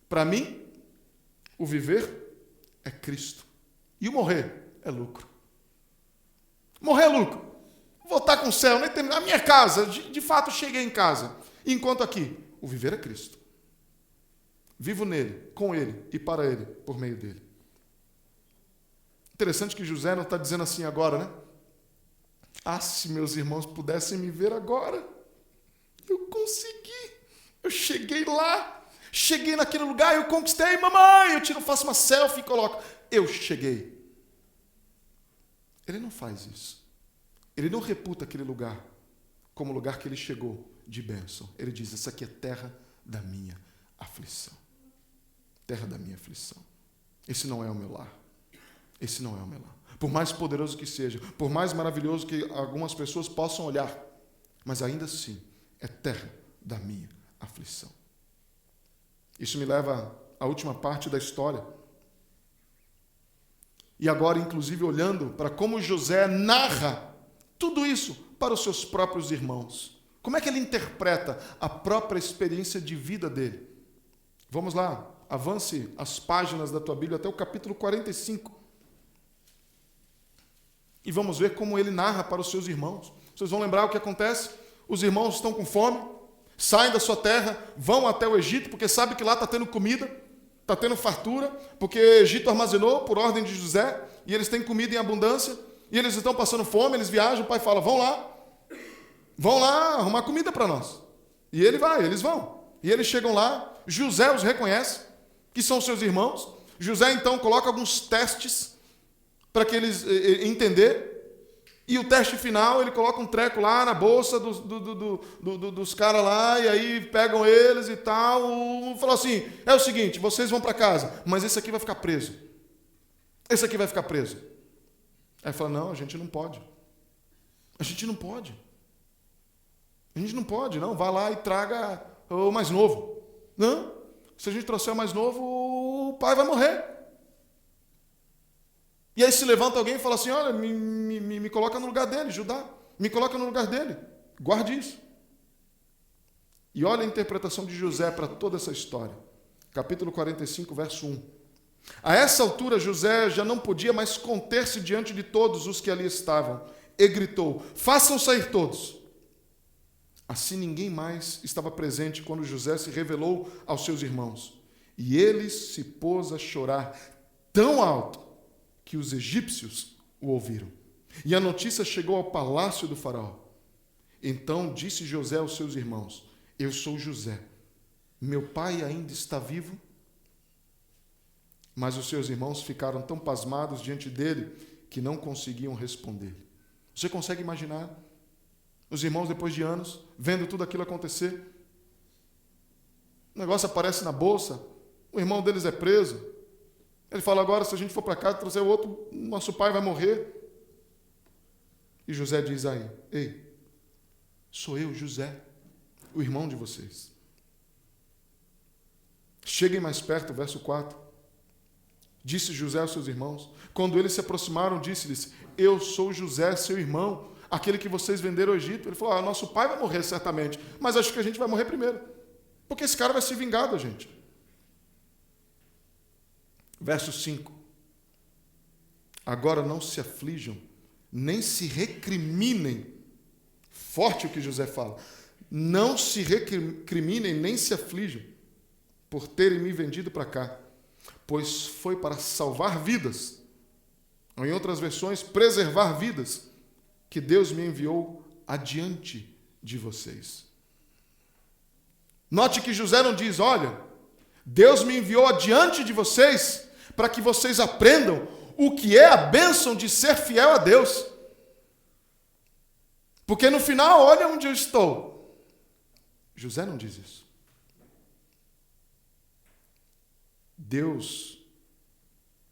Para mim, o viver é Cristo e o morrer é lucro. Morrer é lucro. Voltar com o céu, nem terminar a minha casa, de fato cheguei em casa. Enquanto aqui, o viver é Cristo. Vivo nele, com ele e para ele, por meio dele. Interessante que José não está dizendo assim agora, né? Ah, se meus irmãos pudessem me ver agora, eu consegui, eu cheguei lá, cheguei naquele lugar, eu conquistei, mamãe, faço uma selfie e coloco, eu cheguei. Ele não faz isso. Ele não reputa aquele lugar como o lugar que ele chegou de bênção. Ele diz, essa aqui é terra da minha aflição. Terra da minha aflição. Esse não é o meu lar. Esse não é o meu lar. Por mais poderoso que seja, por mais maravilhoso que algumas pessoas possam olhar, mas ainda assim, é terra da minha aflição. Isso me leva à última parte da história. E agora, inclusive, olhando para como José narra tudo isso para os seus próprios irmãos. Como é que ele interpreta a própria experiência de vida dele? Vamos lá, avance as páginas da tua Bíblia até o capítulo 45. E vamos ver como ele narra para os seus irmãos. Vocês vão lembrar o que acontece? Os irmãos estão com fome, saem da sua terra, vão até o Egito, porque sabem que lá está tendo comida, está tendo fartura, porque o Egito armazenou por ordem de José, e eles têm comida em abundância, e eles estão passando fome, eles viajam, o pai fala, vão lá arrumar comida para nós. E eles vão. E eles chegam lá, José os reconhece, que são seus irmãos. José então coloca alguns testes para que eles entenderem. E o teste final, ele coloca um treco lá na bolsa dos caras lá, e aí pegam eles e tal. Falou assim, é o seguinte, vocês vão para casa, mas esse aqui vai ficar preso. Esse aqui vai ficar preso. Aí fala, não, a gente não pode. A gente não pode. A gente não pode, não. Vai lá e traga o mais novo. Não. Se a gente trouxer o mais novo, o pai vai morrer. E aí se levanta alguém e fala assim, olha, me coloca no lugar dele, Judá. Me coloca no lugar dele. Guarde isso. E olha a interpretação de José para toda essa história. Capítulo 45, verso 1. A essa altura, José já não podia mais conter-se diante de todos os que ali estavam. E gritou, façam sair todos. Assim ninguém mais estava presente quando José se revelou aos seus irmãos. E ele se pôs a chorar tão alto que os egípcios o ouviram. E a notícia chegou ao palácio do faraó. Então disse José aos seus irmãos, eu sou José. Meu pai ainda está vivo? Mas os seus irmãos ficaram tão pasmados diante dele que não conseguiam responder. Você consegue imaginar os irmãos, depois de anos, vendo tudo aquilo acontecer? O negócio aparece na bolsa, o irmão deles é preso. Ele fala, agora, se a gente for para casa, trazer o outro, nosso pai vai morrer. E José diz aí, ei, sou eu, José, o irmão de vocês. Cheguem mais perto, verso 4. Disse José aos seus irmãos. Quando eles se aproximaram, disse-lhes, eu sou José, seu irmão, aquele que vocês venderam ao Egito. Ele falou, nosso pai vai morrer certamente, mas acho que a gente vai morrer primeiro, porque esse cara vai se vingar da gente. Verso 5. Agora não se aflijam, nem se recriminem. Forte o que José fala. Não se recriminem, nem se aflijam, por terem me vendido para cá, pois foi para salvar vidas, ou em outras versões, preservar vidas, que Deus me enviou adiante de vocês. Note que José não diz, olha, Deus me enviou adiante de vocês para que vocês aprendam o que é a bênção de ser fiel a Deus. Porque no final, olha onde eu estou. José não diz isso. Deus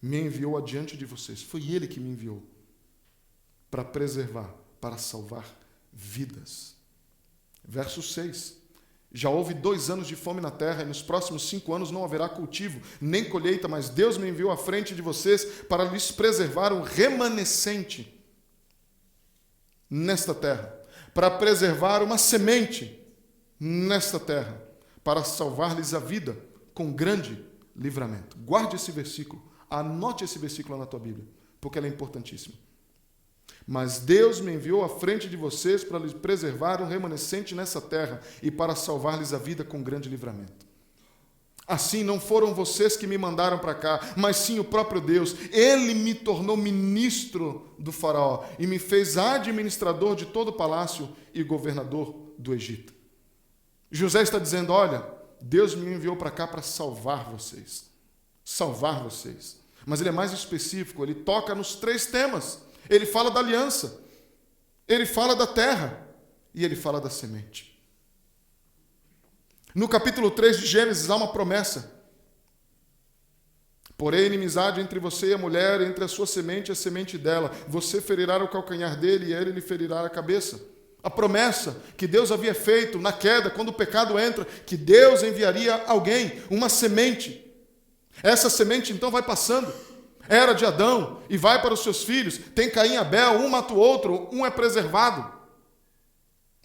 me enviou adiante de vocês. Foi Ele que me enviou para preservar, para salvar vidas. Verso 6. Já houve 2 anos de fome na terra, e nos próximos 5 anos não haverá cultivo, nem colheita, mas Deus me enviou à frente de vocês para lhes preservar um remanescente nesta terra, para preservar uma semente nesta terra, para salvar-lhes a vida com grande livramento. Guarde esse versículo, anote esse versículo na tua Bíblia, porque ele é importantíssimo. Mas Deus me enviou à frente de vocês para lhes preservar um remanescente nessa terra e para salvar-lhes a vida com grande livramento. Assim, não foram vocês que me mandaram para cá, mas sim o próprio Deus. Ele me tornou ministro do faraó e me fez administrador de todo o palácio e governador do Egito. José está dizendo, olha, Deus me enviou para cá para salvar vocês. Salvar vocês. Mas ele é mais específico, ele toca nos 3 temas. Ele fala da aliança, ele fala da terra e ele fala da semente. No capítulo 3 de Gênesis há uma promessa. Porém, inimizade entre você e a mulher, entre a sua semente e a semente dela. Você ferirá o calcanhar dele e ele lhe ferirá a cabeça. A promessa que Deus havia feito na queda, quando o pecado entra, que Deus enviaria alguém, uma semente. Essa semente então vai passando. Era de Adão e vai para os seus filhos. Tem Caim e Abel, um mata o outro, um é preservado.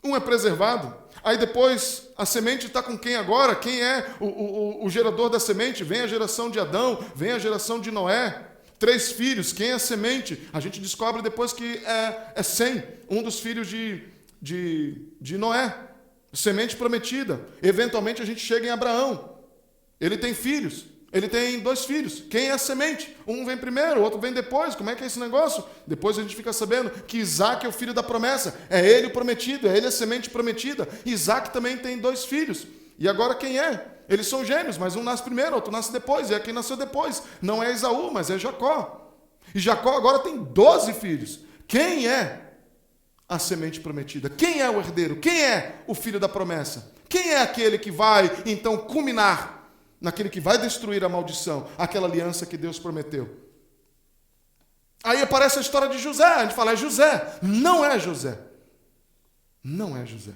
Um é preservado. Aí depois, a semente está com quem agora? Quem é o gerador da semente? Vem a geração de Adão, vem a geração de Noé. 3 filhos, quem é a semente? A gente descobre depois que é Sem, um dos filhos de Noé. Semente prometida. Eventualmente a gente chega em Abraão. Ele tem filhos. Ele tem 2 filhos. Quem é a semente? Um vem primeiro, o outro vem depois. Como é que é esse negócio? Depois a gente fica sabendo que Isaac é o filho da promessa. É ele o prometido, é ele a semente prometida. Isaac também tem 2 filhos. E agora quem é? Eles são gêmeos, mas um nasce primeiro, outro nasce depois. E é quem nasceu depois. Não é Esaú, mas é Jacó. E Jacó agora tem 12 filhos. Quem é a semente prometida? Quem é o herdeiro? Quem é o filho da promessa? Quem é aquele que vai, então, culminar naquele que vai destruir a maldição, aquela aliança que Deus prometeu? Aí aparece a história de José. A gente fala, é José. Não é José. Não é José.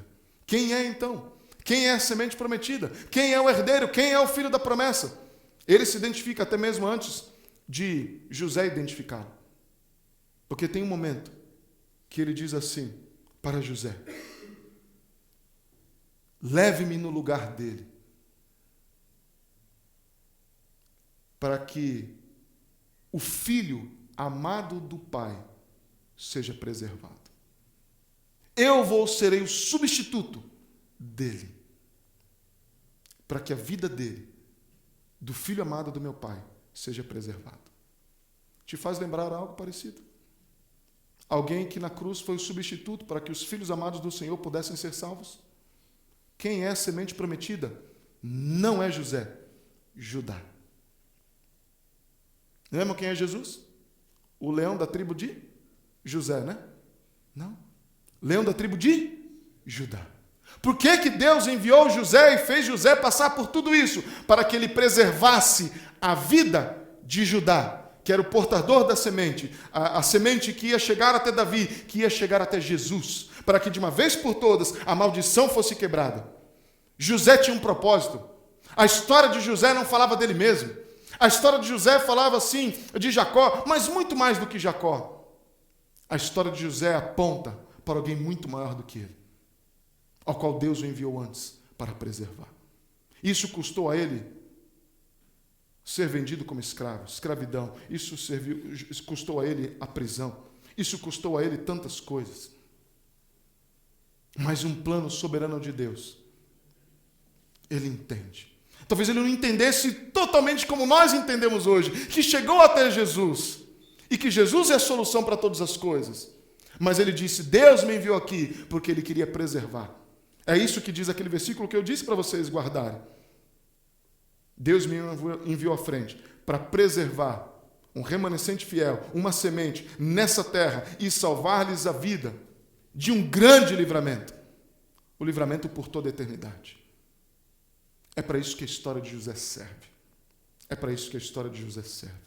Quem é então? Quem é a semente prometida? Quem é o herdeiro? Quem é o filho da promessa? Ele se identifica até mesmo antes de José identificá-lo. Porque tem um momento que ele diz assim para José: leve-me no lugar dele, para que o filho amado do Pai seja preservado. Eu serei o substituto dele, para que a vida dele, do filho amado do meu Pai, seja preservada. Te faz lembrar algo parecido? Alguém que na cruz foi o substituto para que os filhos amados do Senhor pudessem ser salvos? Quem é a semente prometida? Não é José, Judá. Lembram quem é Jesus? O leão da tribo de José, né? Não. Leão da tribo de Judá. Por que que Deus enviou José e fez José passar por tudo isso? Para que ele preservasse a vida de Judá, que era o portador da semente, a semente que ia chegar até Davi, que ia chegar até Jesus, para que de uma vez por todas a maldição fosse quebrada. José tinha um propósito. A história de José não falava dele mesmo. A história de José falava assim de Jacó, mas muito mais do que Jacó. A história de José aponta para alguém muito maior do que ele, ao qual Deus o enviou antes para preservar. Isso custou a ele ser vendido como escravo, escravidão. Isso custou a ele a prisão. Isso custou a ele tantas coisas. Mas um plano soberano de Deus, ele entende. Talvez ele não entendesse totalmente como nós entendemos hoje, que chegou até Jesus, e que Jesus é a solução para todas as coisas. Mas ele disse, Deus me enviou aqui, porque ele queria preservar. É isso que diz aquele versículo que eu disse para vocês guardarem. Deus me enviou à frente para preservar um remanescente fiel, uma semente nessa terra e salvar-lhes a vida de um grande livramento. O livramento por toda a eternidade. É para isso que a história de José serve. É para isso que a história de José serve.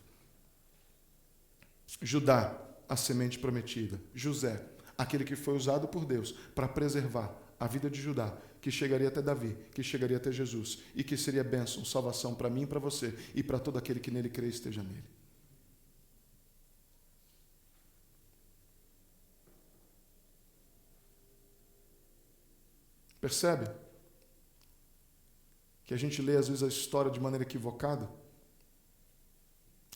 Judá, a semente prometida. José, aquele que foi usado por Deus para preservar a vida de Judá, que chegaria até Davi, que chegaria até Jesus, e que seria bênção, salvação para mim e para você, e para todo aquele que nele crê e esteja nele. Percebe? Que a gente lê às vezes a história de maneira equivocada.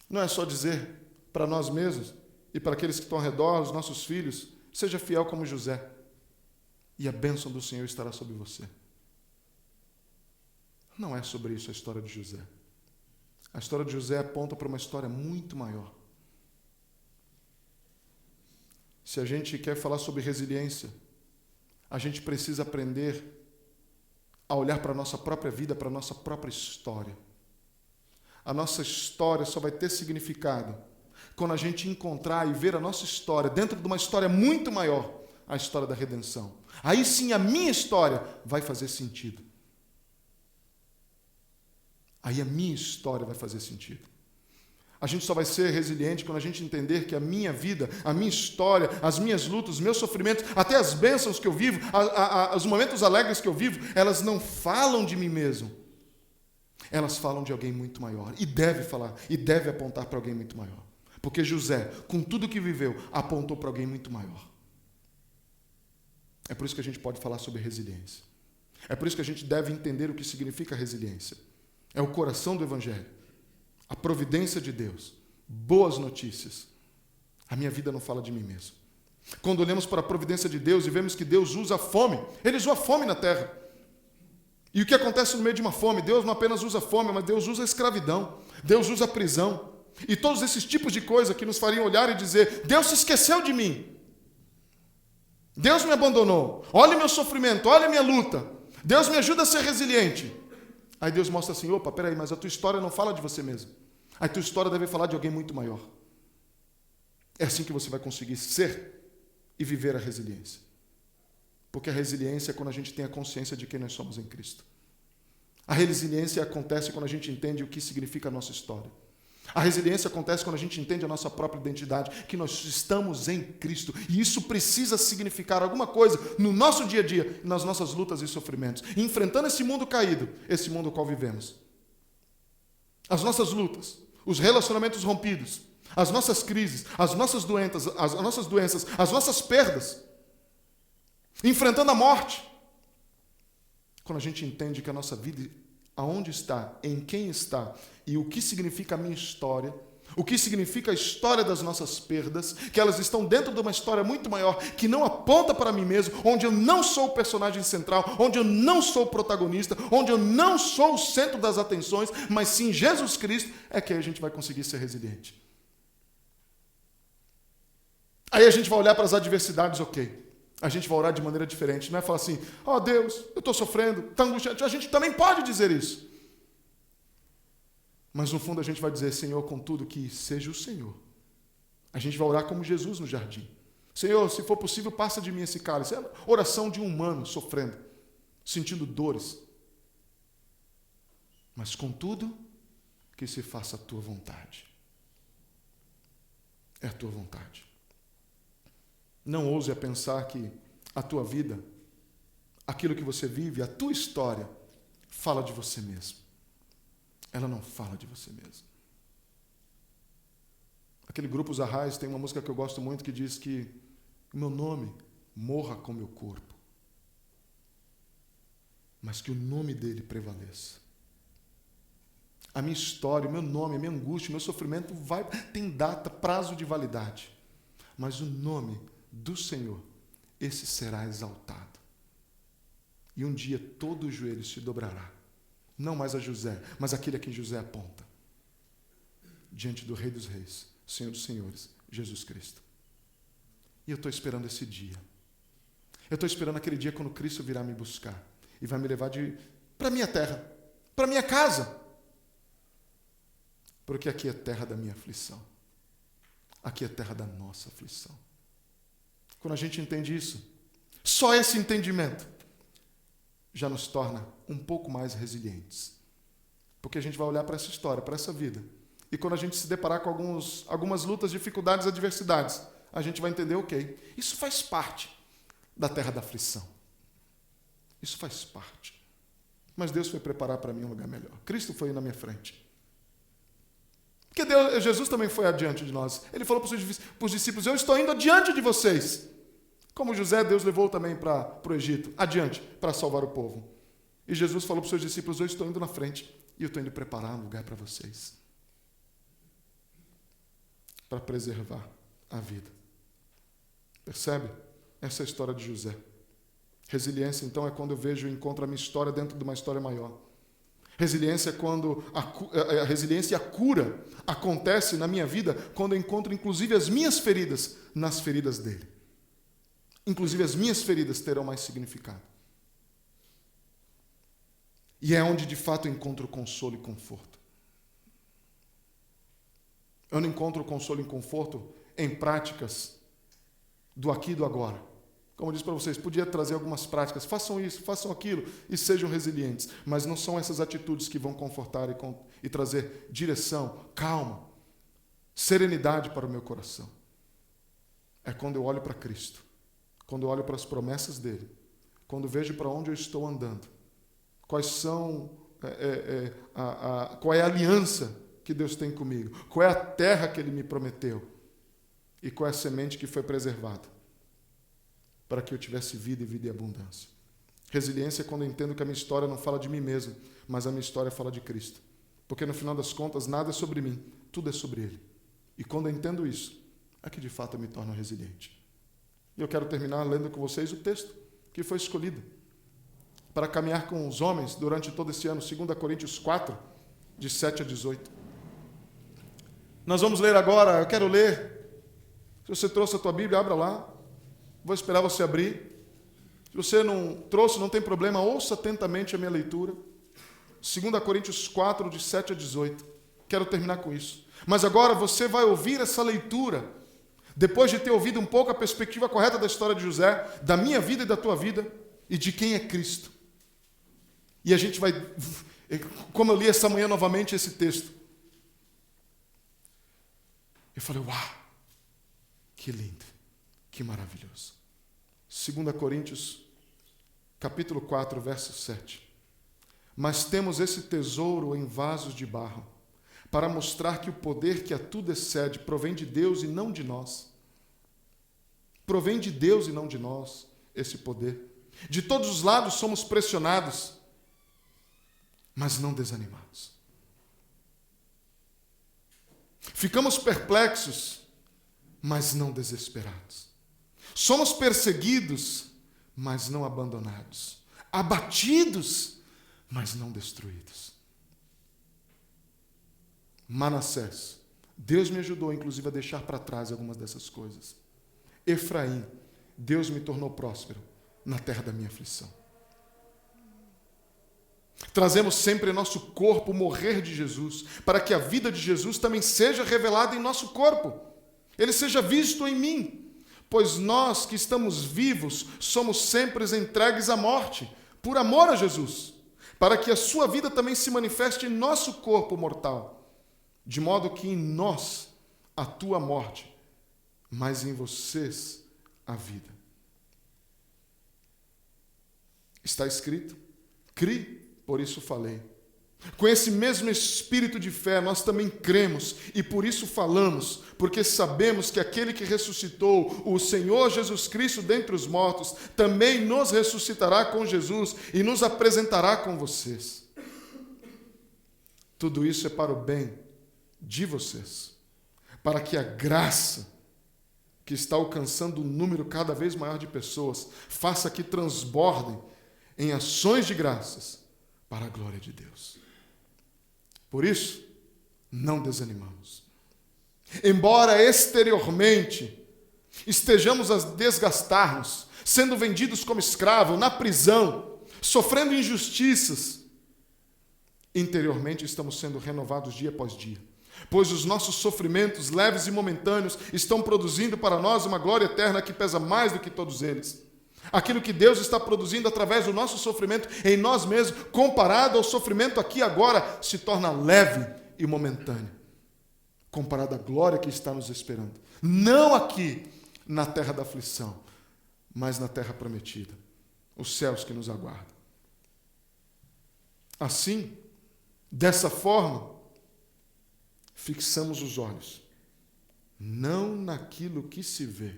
Não é só dizer para nós mesmos e para aqueles que estão ao redor, os nossos filhos, seja fiel como José, e a bênção do Senhor estará sobre você. Não é sobre isso a história de José. A história de José aponta para uma história muito maior. Se a gente quer falar sobre resiliência, a gente precisa aprender a olhar para a nossa própria vida, para a nossa própria história. A nossa história só vai ter significado quando a gente encontrar e ver a nossa história dentro de uma história muito maior, a história da redenção. Aí sim a minha história vai fazer sentido. Aí a minha história vai fazer sentido. A gente só vai ser resiliente quando a gente entender que a minha vida, a minha história, as minhas lutas, os meus sofrimentos, até as bênçãos que eu vivo, os momentos alegres que eu vivo, elas não falam de mim mesmo. Elas falam de alguém muito maior. E deve falar, e deve apontar para alguém muito maior. Porque José, com tudo que viveu, apontou para alguém muito maior. É por isso que a gente pode falar sobre resiliência. É por isso que a gente deve entender o que significa resiliência. É o coração do Evangelho. A providência de Deus. Boas notícias. A minha vida não fala de mim mesmo. Quando olhamos para a providência de Deus e vemos que Deus usa a fome, Ele usou a fome na terra. E o que acontece no meio de uma fome? Deus não apenas usa a fome, mas Deus usa a escravidão. Deus usa a prisão. E todos esses tipos de coisa que nos fariam olhar e dizer, Deus se esqueceu de mim. Deus me abandonou. Olha o meu sofrimento, olha a minha luta. Deus me ajuda a ser resiliente. Aí Deus mostra assim, opa, peraí, mas a tua história não fala de você mesmo. A tua história deve falar de alguém muito maior. É assim que você vai conseguir ser e viver a resiliência. Porque a resiliência é quando a gente tem a consciência de quem nós somos em Cristo. A resiliência acontece quando a gente entende o que significa a nossa história. A resiliência acontece quando a gente entende a nossa própria identidade, que nós estamos em Cristo. E isso precisa significar alguma coisa no nosso dia a dia, nas nossas lutas e sofrimentos. E enfrentando esse mundo caído, esse mundo no qual vivemos. As nossas lutas, os relacionamentos rompidos, as nossas crises, as nossas doenças, as nossas perdas. Enfrentando a morte. Quando a gente entende que a nossa vida, aonde está, em quem está, e o que significa a minha história, o que significa a história das nossas perdas, que elas estão dentro de uma história muito maior, que não aponta para mim mesmo, onde eu não sou o personagem central, onde eu não sou o protagonista, onde eu não sou o centro das atenções, mas sim Jesus Cristo, é que aí a gente vai conseguir ser resiliente. Aí a gente vai olhar para as adversidades, ok. A gente vai orar de maneira diferente. Não é falar assim, ó Deus, eu estou sofrendo, está angustiado. A gente também pode dizer isso. Mas no fundo a gente vai dizer, Senhor, contudo, que seja o Senhor. A gente vai orar como Jesus no jardim. Senhor, se for possível, passa de mim esse cálice. É a oração de um humano sofrendo, sentindo dores. Mas contudo, que se faça a tua vontade. É a tua vontade. Não ouse a pensar que a tua vida, aquilo que você vive, a tua história, fala de você mesmo. Ela não fala de você mesmo. Aquele grupo Os Arrais tem uma música que eu gosto muito que diz que o meu nome morra com o meu corpo, mas que o nome dele prevaleça. A minha história, o meu nome, a minha angústia, o meu sofrimento tem data, prazo de validade. Mas o nome do Senhor, esse será exaltado. E um dia todo o joelho se dobrará. Não mais a José, mas aquele a quem José aponta. Diante do Rei dos Reis, Senhor dos Senhores, Jesus Cristo. E eu estou esperando esse dia. Eu estou esperando aquele dia quando Cristo virá me buscar e vai me levar para a minha terra, para a minha casa. Porque aqui é terra da minha aflição. Aqui é terra da nossa aflição. Quando a gente entende isso, só esse entendimento já nos torna um pouco mais resilientes. Porque a gente vai olhar para essa história, para essa vida. E quando a gente se deparar com algumas lutas, dificuldades, adversidades, a gente vai entender, ok, isso faz parte da terra da aflição. Isso faz parte. Mas Deus foi preparar para mim um lugar melhor. Cristo foi na minha frente. Porque Jesus também foi adiante de nós. Ele falou para os discípulos, eu estou indo adiante de vocês. Como José, Deus levou também para o Egito, adiante, para salvar o povo. E Jesus falou para os seus discípulos, eu estou indo na frente e eu estou indo preparar um lugar para vocês. Para preservar a vida. Percebe? Essa é a história de José. Resiliência, então, é quando eu vejo e encontro a minha história dentro de uma história maior. Resiliência é quando a resiliência e a cura acontece na minha vida quando eu encontro, inclusive, as minhas feridas nas feridas dele. Inclusive, as minhas feridas terão mais significado. E é onde, de fato, eu encontro consolo e conforto. Eu não encontro consolo e conforto em práticas do aqui e do agora. Como eu disse para vocês, podia trazer algumas práticas, façam isso, façam aquilo e sejam resilientes, mas não são essas atitudes que vão confortar e trazer direção, calma, serenidade para o meu coração. É quando eu olho para Cristo, quando eu olho para as promessas dele, quando vejo para onde eu estou andando, quais são, qual é a aliança que Deus tem comigo, qual é a terra que ele me prometeu e qual é a semente que foi preservada para que eu tivesse vida e vida e abundância. Resiliência é quando eu entendo que a minha história não fala de mim mesmo, mas a minha história fala de Cristo. Porque no final das contas, nada é sobre mim, tudo é sobre Ele. E quando eu entendo isso, é que de fato eu me torno resiliente. E eu quero terminar lendo com vocês o texto que foi escolhido para caminhar com os homens durante todo esse ano, 2 Coríntios 4, de 7 a 18. Nós vamos ler agora, eu quero ler. Se você trouxe a tua Bíblia, abra lá. Vou esperar você abrir. Se você não trouxe, não tem problema, ouça atentamente a minha leitura. 2 Coríntios 4, de 7 a 18. Quero terminar com isso. Mas agora você vai ouvir essa leitura, depois de ter ouvido um pouco a perspectiva correta da história de José, da minha vida e da tua vida, e de quem é Cristo. E a gente vai, como eu li essa manhã novamente esse texto, eu falei, uau, que lindo, que maravilhoso. 2 Coríntios, capítulo 4, verso 7. Mas temos esse tesouro em vasos de barro, para mostrar que o poder que a tudo excede provém de Deus e não de nós. Provém de Deus e não de nós, esse poder. De todos os lados somos pressionados, mas não desanimados. Ficamos perplexos, mas não desesperados. Somos perseguidos, mas não abandonados. Abatidos, mas não destruídos. Manassés, Deus me ajudou, inclusive, a deixar para trás algumas dessas coisas. Efraim, Deus me tornou próspero na terra da minha aflição. Trazemos sempre em nosso corpo o morrer de Jesus, para que a vida de Jesus também seja revelada em nosso corpo. Ele seja visto em mim, pois nós que estamos vivos somos sempre entregues à morte, por amor a Jesus, para que a sua vida também se manifeste em nosso corpo mortal, de modo que em nós atua a morte, mas em vocês a vida. Está escrito: crie, por isso falei. Com esse mesmo espírito de fé, nós também cremos e por isso falamos, porque sabemos que aquele que ressuscitou o Senhor Jesus Cristo dentre os mortos, também nos ressuscitará com Jesus e nos apresentará com vocês. Tudo isso é para o bem de vocês, para que a graça que está alcançando um número cada vez maior de pessoas faça que transbordem em ações de graças para a glória de Deus. Por isso, não desanimamos. Embora exteriormente estejamos a desgastar-nos, sendo vendidos como escravo, na prisão, sofrendo injustiças, interiormente estamos sendo renovados dia após dia, pois os nossos sofrimentos leves e momentâneos estão produzindo para nós uma glória eterna que pesa mais do que todos eles. Aquilo que Deus está produzindo através do nosso sofrimento em nós mesmos, comparado ao sofrimento aqui e agora, se torna leve e momentâneo, comparado à glória que está nos esperando. Não aqui na terra da aflição, mas na terra prometida, os céus que nos aguardam. Assim, dessa forma, fixamos os olhos, não naquilo que se vê,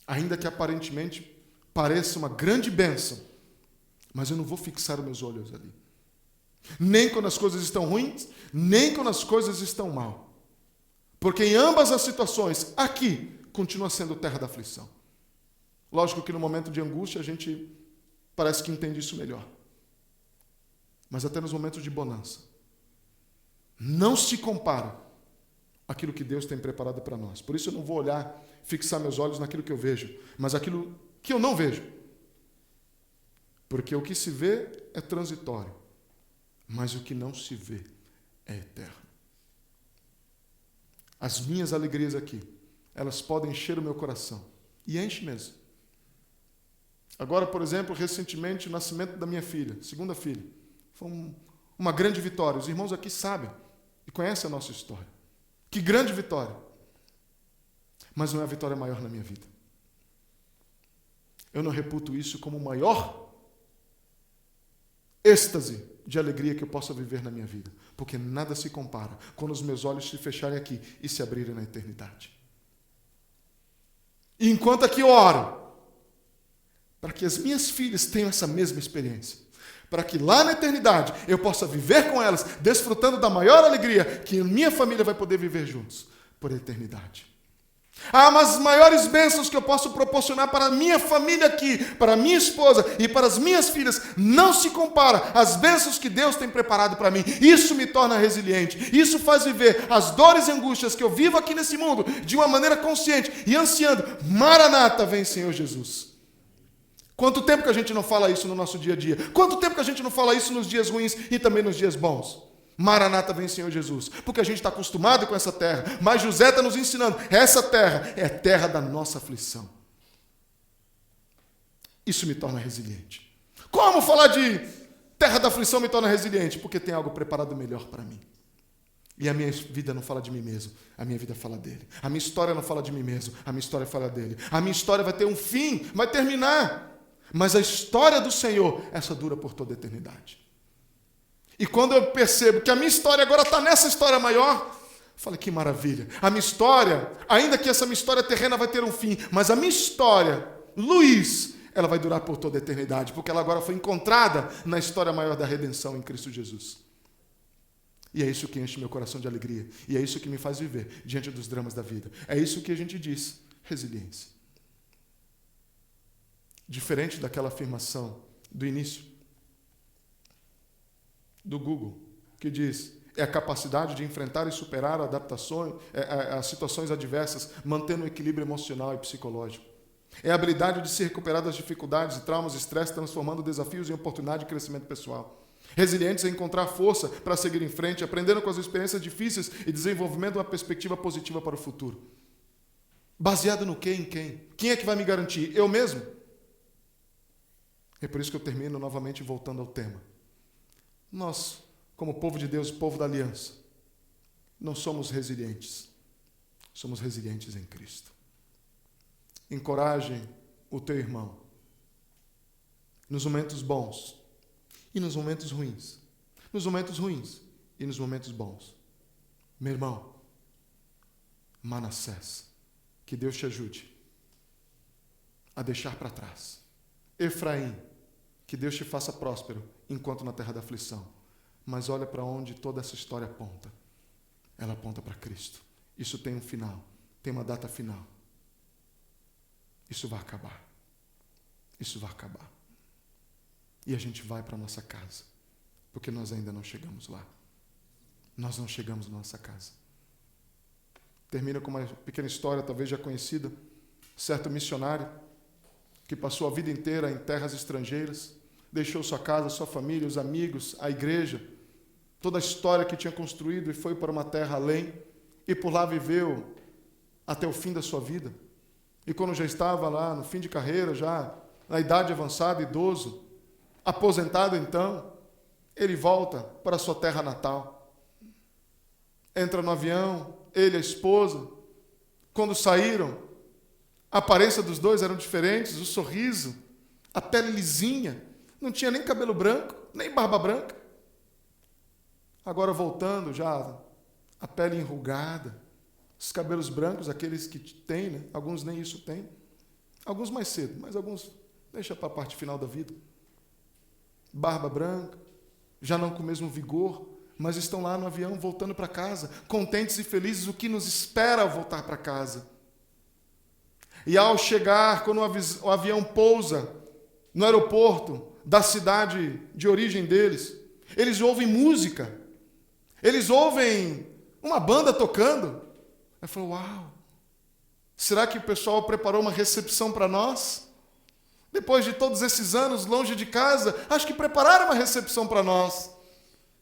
ainda que aparentemente pareça uma grande bênção, mas eu não vou fixar os meus olhos ali. Nem quando as coisas estão ruins, nem quando as coisas estão mal. Porque em ambas as situações, aqui, continua sendo terra da aflição. Lógico que no momento de angústia a gente parece que entende isso melhor. Mas até nos momentos de bonança, não se compara aquilo que Deus tem preparado para nós. Por isso eu não vou olhar, fixar meus olhos naquilo que eu vejo, mas aquilo que eu não vejo. Porque o que se vê é transitório, mas o que não se vê é eterno. As minhas alegrias aqui, elas podem encher o meu coração, e enche mesmo. Agora, por exemplo, recentemente, o nascimento da minha filha, segunda filha, foi uma grande vitória. Os irmãos aqui sabem e conhecem a nossa história. Que grande vitória! Mas não é a vitória maior na minha vida. Eu não reputo isso como o maior êxtase de alegria que eu possa viver na minha vida, porque nada se compara quando os meus olhos se fecharem aqui e se abrirem na eternidade. E enquanto aqui eu oro, para que as minhas filhas tenham essa mesma experiência, para que lá na eternidade eu possa viver com elas, desfrutando da maior alegria que minha família vai poder viver juntos por eternidade. Mas as maiores bênçãos que eu posso proporcionar para a minha família aqui, para a minha esposa e para as minhas filhas, não se compara às bênçãos que Deus tem preparado para mim. Isso me torna resiliente. Isso faz viver as dores e angústias que eu vivo aqui nesse mundo de uma maneira consciente e ansiando. Maranata, vem Senhor Jesus. Quanto tempo que a gente não fala isso no nosso dia a dia? Quanto tempo que a gente não fala isso nos dias ruins e também nos dias bons? Maranata, vem Senhor Jesus. Porque a gente está acostumado com essa terra. Mas José está nos ensinando. Essa terra é a terra da nossa aflição. Isso me torna resiliente. Como falar de terra da aflição me torna resiliente? Porque tem algo preparado melhor para mim. E a minha vida não fala de mim mesmo. A minha vida fala dele. A minha história não fala de mim mesmo. A minha história fala dele. A minha história vai ter um fim. Vai terminar. Mas a história do Senhor, essa dura por toda a eternidade. E quando eu percebo que a minha história agora está nessa história maior, eu falo, que maravilha. A minha história, ainda que essa minha história terrena vai ter um fim, mas a minha história, Luiz, ela vai durar por toda a eternidade, porque ela agora foi encontrada na história maior da redenção em Cristo Jesus. E é isso que enche meu coração de alegria. E é isso que me faz viver diante dos dramas da vida. É isso que a gente diz, resiliência. Diferente daquela afirmação do início do Google, que diz, É a capacidade de enfrentar e superar adaptações, as situações adversas, mantendo o equilíbrio emocional e psicológico. É a habilidade de se recuperar das dificuldades e traumas e estresse, transformando desafios em oportunidade de crescimento pessoal. Resilientes é encontrar força para seguir em frente, aprendendo com as experiências difíceis e desenvolvendo uma perspectiva positiva para o futuro. Baseado no quê? Em quem? Quem é que vai me garantir? Eu mesmo? É por isso que eu termino novamente voltando ao tema. Nós, como povo de Deus, povo da aliança, não somos resilientes. Somos resilientes em Cristo. Encoraje o teu irmão nos momentos bons e nos momentos ruins. Nos momentos ruins e nos momentos bons. Meu irmão, Manassés, que Deus te ajude a deixar para trás. Efraim, que Deus te faça próspero enquanto na terra da aflição. Mas olha para onde toda essa história aponta. Ela aponta para Cristo. Isso tem um final, tem uma data final. Isso vai acabar. Isso vai acabar. E a gente vai para a nossa casa, porque nós ainda não chegamos lá. Nós não chegamos na nossa casa. Termina com uma pequena história, talvez já conhecida. Certo missionário que passou a vida inteira em terras estrangeiras, deixou sua casa, sua família, os amigos, a igreja, toda a história que tinha construído e foi para uma terra além, e por lá viveu até o fim da sua vida. E quando já estava lá no fim de carreira, já na idade avançada, idoso, aposentado então, ele volta para a sua terra natal. Entra no avião, ele e a esposa. Quando saíram, a aparência dos dois eram diferentes, o sorriso, a pele lisinha, não tinha nem cabelo branco, nem barba branca. Agora voltando já, a pele enrugada, os cabelos brancos, aqueles que têm, né? Alguns nem isso têm. Alguns mais cedo, mas alguns deixa para a parte final da vida. Barba branca, já não com o mesmo vigor, mas estão lá no avião voltando para casa, contentes e felizes, o que nos espera ao voltar para casa. E ao chegar, quando o avião pousa no aeroporto da cidade de origem deles, eles ouvem música, eles ouvem uma banda tocando. Aí falou, uau, será que o pessoal preparou uma recepção para nós? Depois de todos esses anos longe de casa, acho que prepararam uma recepção para nós.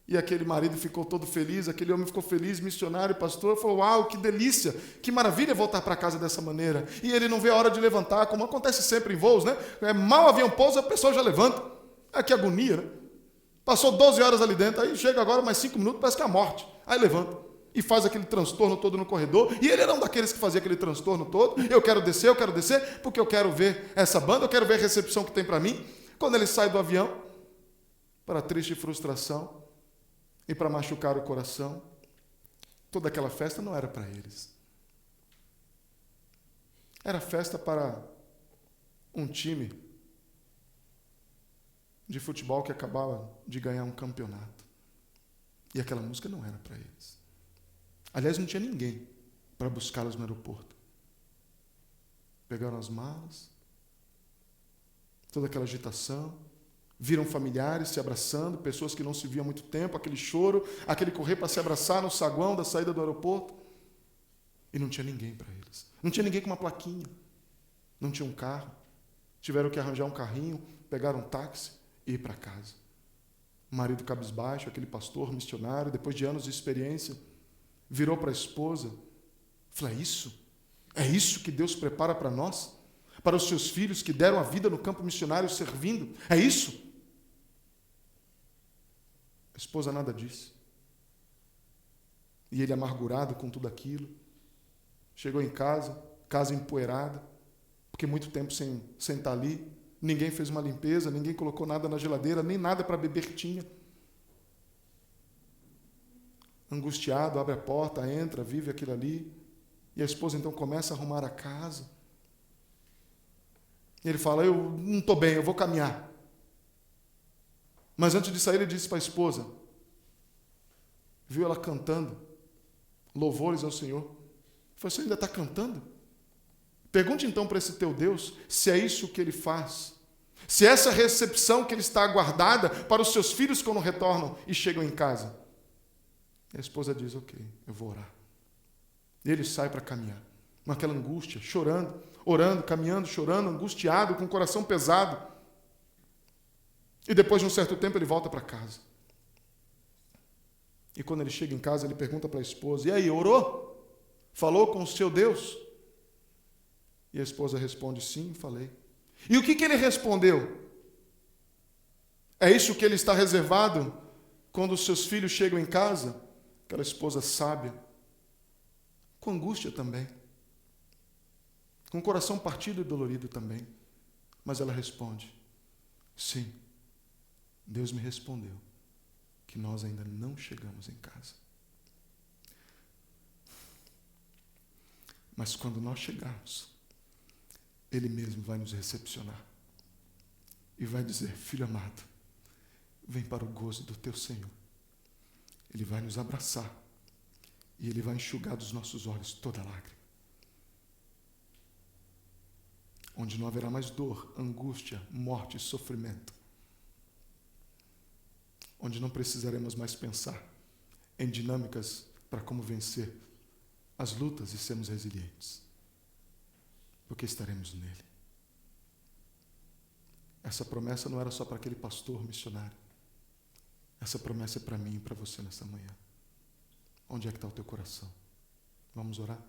E aquele marido ficou todo feliz, aquele homem ficou feliz, missionário, pastor, falou, uau, que delícia, que maravilha voltar para casa dessa maneira. E ele não vê a hora de levantar, como acontece sempre em voos, né? Mal o avião pousa, a pessoa já levanta. Que agonia, né? Passou 12 horas ali dentro, aí chega agora mais 5 minutos, parece que é a morte. Aí levanta e faz aquele transtorno todo no corredor. E ele era um daqueles que fazia aquele transtorno todo. Eu quero descer, porque eu quero ver essa banda, eu quero ver a recepção que tem para mim. Quando ele sai do avião, para triste frustração e para machucar o coração, toda aquela festa não era para eles. Era festa para um time de futebol que acabava de ganhar um campeonato. E aquela música não era para eles. Aliás, não tinha ninguém para buscá-los no aeroporto. Pegaram as malas, toda aquela agitação, viram familiares se abraçando, pessoas que não se viam há muito tempo, aquele choro, aquele correr para se abraçar no saguão da saída do aeroporto. E não tinha ninguém para eles. Não tinha ninguém com uma plaquinha. Não tinha um carro. Tiveram que arranjar um carrinho, pegaram um táxi e ir para casa. O marido cabisbaixo, aquele pastor missionário, depois de anos de experiência, virou para a esposa, falou, é isso que Deus prepara para nós? Para os seus filhos que deram a vida no campo missionário servindo? É isso? A esposa nada disse. E ele amargurado com tudo aquilo, chegou em casa, casa empoeirada, porque muito tempo sem estar ali, ninguém fez uma limpeza, ninguém colocou nada na geladeira, nem nada para beber tinha. Angustiado, abre a porta, entra, vive aquilo ali. E a esposa então começa a arrumar a casa. E ele fala, eu não estou bem, eu vou caminhar. Mas antes de sair ele disse para a esposa, viu ela cantando louvores ao Senhor. Ele falou, você ainda está cantando? Pergunte então para esse teu Deus se é isso que ele faz. Se essa recepção que ele está aguardada para os seus filhos quando retornam e chegam em casa. E a esposa diz, ok, eu vou orar. E ele sai para caminhar, naquela angústia, chorando, orando, caminhando, chorando, angustiado, com o coração pesado. E depois de um certo tempo ele volta para casa. E quando ele chega em casa, ele pergunta para a esposa, e aí, orou? Falou com o seu Deus? E a esposa responde, sim, falei. E o que ele respondeu? É isso que ele está reservado quando os seus filhos chegam em casa? Aquela esposa sábia, com angústia também, com o coração partido e dolorido também. Mas ela responde, sim, Deus me respondeu que nós ainda não chegamos em casa. Mas quando nós chegarmos, Ele mesmo vai nos recepcionar e vai dizer, filho amado, vem para o gozo do teu Senhor. Ele vai nos abraçar e Ele vai enxugar dos nossos olhos toda lágrima. Onde não haverá mais dor, angústia, morte e sofrimento. Onde não precisaremos mais pensar em dinâmicas para como vencer as lutas e sermos resilientes. Porque estaremos nele. Essa promessa não era só para aquele pastor missionário. Essa promessa é para mim e para você nessa manhã. Onde é que está o teu coração? Vamos orar?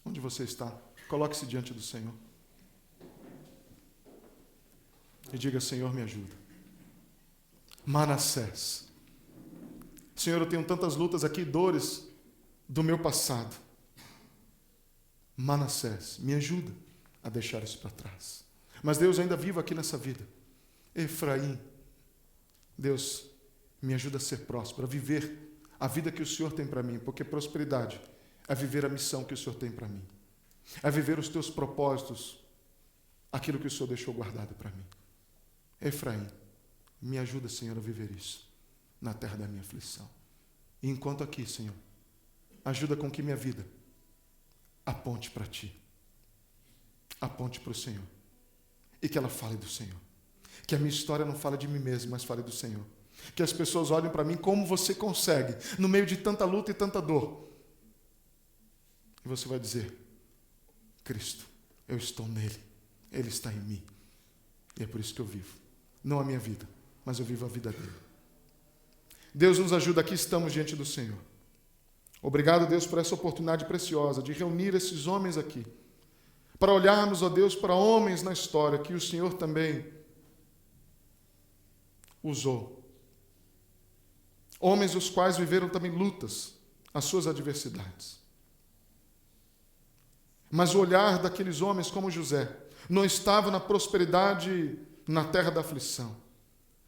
Onde você está? Coloque-se diante do Senhor. E diga, Senhor, me ajuda. Manassés. Senhor, eu tenho tantas lutas aqui, dores do meu passado. Manassés, me ajuda a deixar isso para trás. Mas Deus, ainda vivo aqui nessa vida. Efraim, Deus, me ajuda a ser próspero, a viver a vida que o Senhor tem para mim, porque prosperidade é viver a missão que o Senhor tem para mim. É viver os teus propósitos, aquilo que o Senhor deixou guardado para mim. Efraim, me ajuda, Senhor, a viver isso na terra da minha aflição. E enquanto aqui, Senhor, ajuda com que minha vida aponte para Ti, aponte para o Senhor, e que ela fale do Senhor. Que a minha história não fale de mim mesmo, mas fale do Senhor. Que as pessoas olhem para mim como você consegue, no meio de tanta luta e tanta dor. E você vai dizer, Cristo, eu estou nele, Ele está em mim. E é por isso que eu vivo. Não a minha vida, mas eu vivo a vida dele. Deus nos ajuda, aqui estamos diante do Senhor. Obrigado, Deus, por essa oportunidade preciosa de reunir esses homens aqui, para olharmos, ó Deus, para homens na história que o Senhor também usou. Homens os quais viveram também lutas, as suas adversidades. Mas o olhar daqueles homens como José não estava na prosperidade na terra da aflição,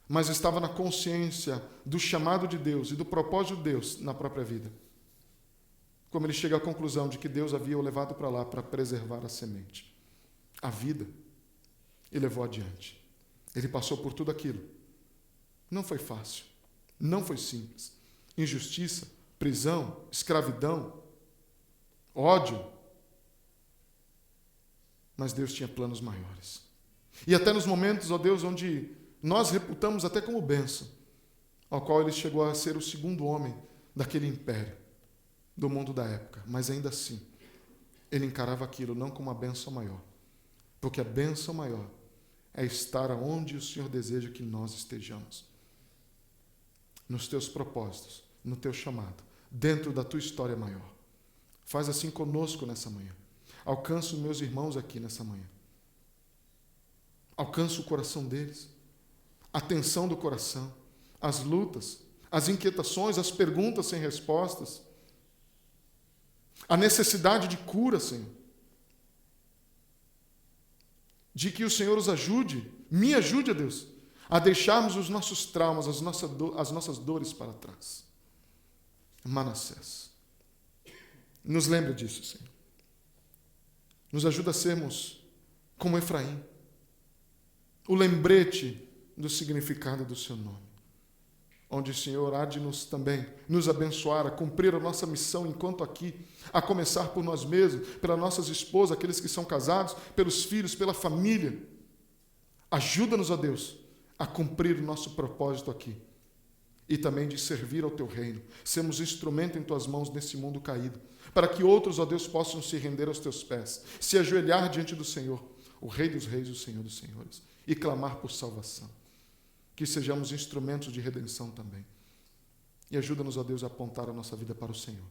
mas estava na consciência do chamado de Deus e do propósito de Deus na própria vida. Como ele chega à conclusão de que Deus havia o levado para lá para preservar a semente, a vida, e levou adiante. Ele passou por tudo aquilo. Não foi fácil, não foi simples. Injustiça, prisão, escravidão, ódio. Mas Deus tinha planos maiores. E até nos momentos, ó Deus, onde nós reputamos até como bênção, ao qual ele chegou a ser o segundo homem daquele império, do mundo da época. Mas ainda assim, ele encarava aquilo não como uma bênção maior, porque a bênção maior é estar aonde o Senhor deseja que nós estejamos. Nos teus propósitos, no teu chamado, dentro da tua história maior. Faz assim conosco nessa manhã. Alcança os meus irmãos aqui nessa manhã. Alcança o coração deles, a tensão do coração, as lutas, as inquietações, as perguntas sem respostas, a necessidade de cura, Senhor. De que o Senhor os ajude, me ajude, a Deus, a deixarmos os nossos traumas, as nossas dores para trás. Manassés, nos lembre disso, Senhor. Nos ajuda a sermos como Efraim, o lembrete do significado do seu nome, onde o Senhor há de também nos abençoar, a cumprir a nossa missão enquanto aqui, a começar por nós mesmos, pelas nossas esposas, aqueles que são casados, pelos filhos, pela família. Ajuda-nos, ó Deus, a cumprir o nosso propósito aqui e também de servir ao teu reino. Sermos instrumento em tuas mãos nesse mundo caído, para que outros, ó Deus, possam se render aos teus pés, se ajoelhar diante do Senhor, o Rei dos Reis e o Senhor dos Senhores, e clamar por salvação. Que sejamos instrumentos de redenção também. E ajuda-nos, ó Deus, a apontar a nossa vida para o Senhor.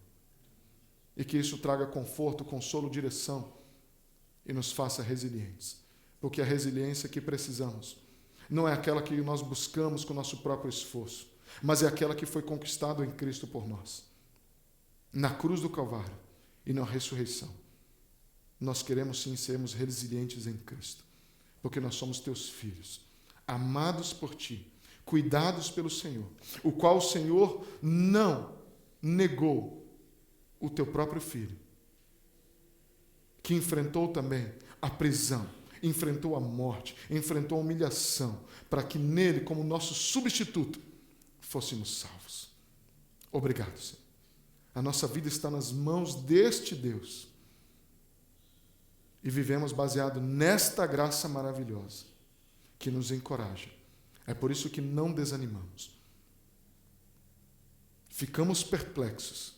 E que isso traga conforto, consolo, direção e nos faça resilientes. Porque a resiliência que precisamos não é aquela que nós buscamos com o nosso próprio esforço, mas é aquela que foi conquistada em Cristo por nós. Na cruz do Calvário e na ressurreição. Nós queremos sim sermos resilientes em Cristo, porque nós somos teus filhos, amados por ti, cuidados pelo Senhor, o qual o Senhor não negou o teu próprio filho, que enfrentou também a prisão, enfrentou a morte, enfrentou a humilhação, para que nele, como nosso substituto, fôssemos salvos. Obrigado, Senhor. A nossa vida está nas mãos deste Deus. E vivemos baseado nesta graça maravilhosa, que nos encoraja. É por isso que não desanimamos. Ficamos perplexos,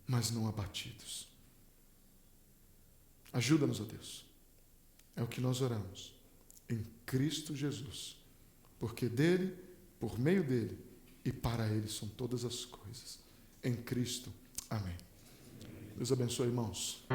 mas não abatidos. Ajuda-nos, ó Deus. É o que nós oramos. Em Cristo Jesus. Porque dele, por meio dele e para ele são todas as coisas. Em Cristo. Amém. Deus abençoe, irmãos.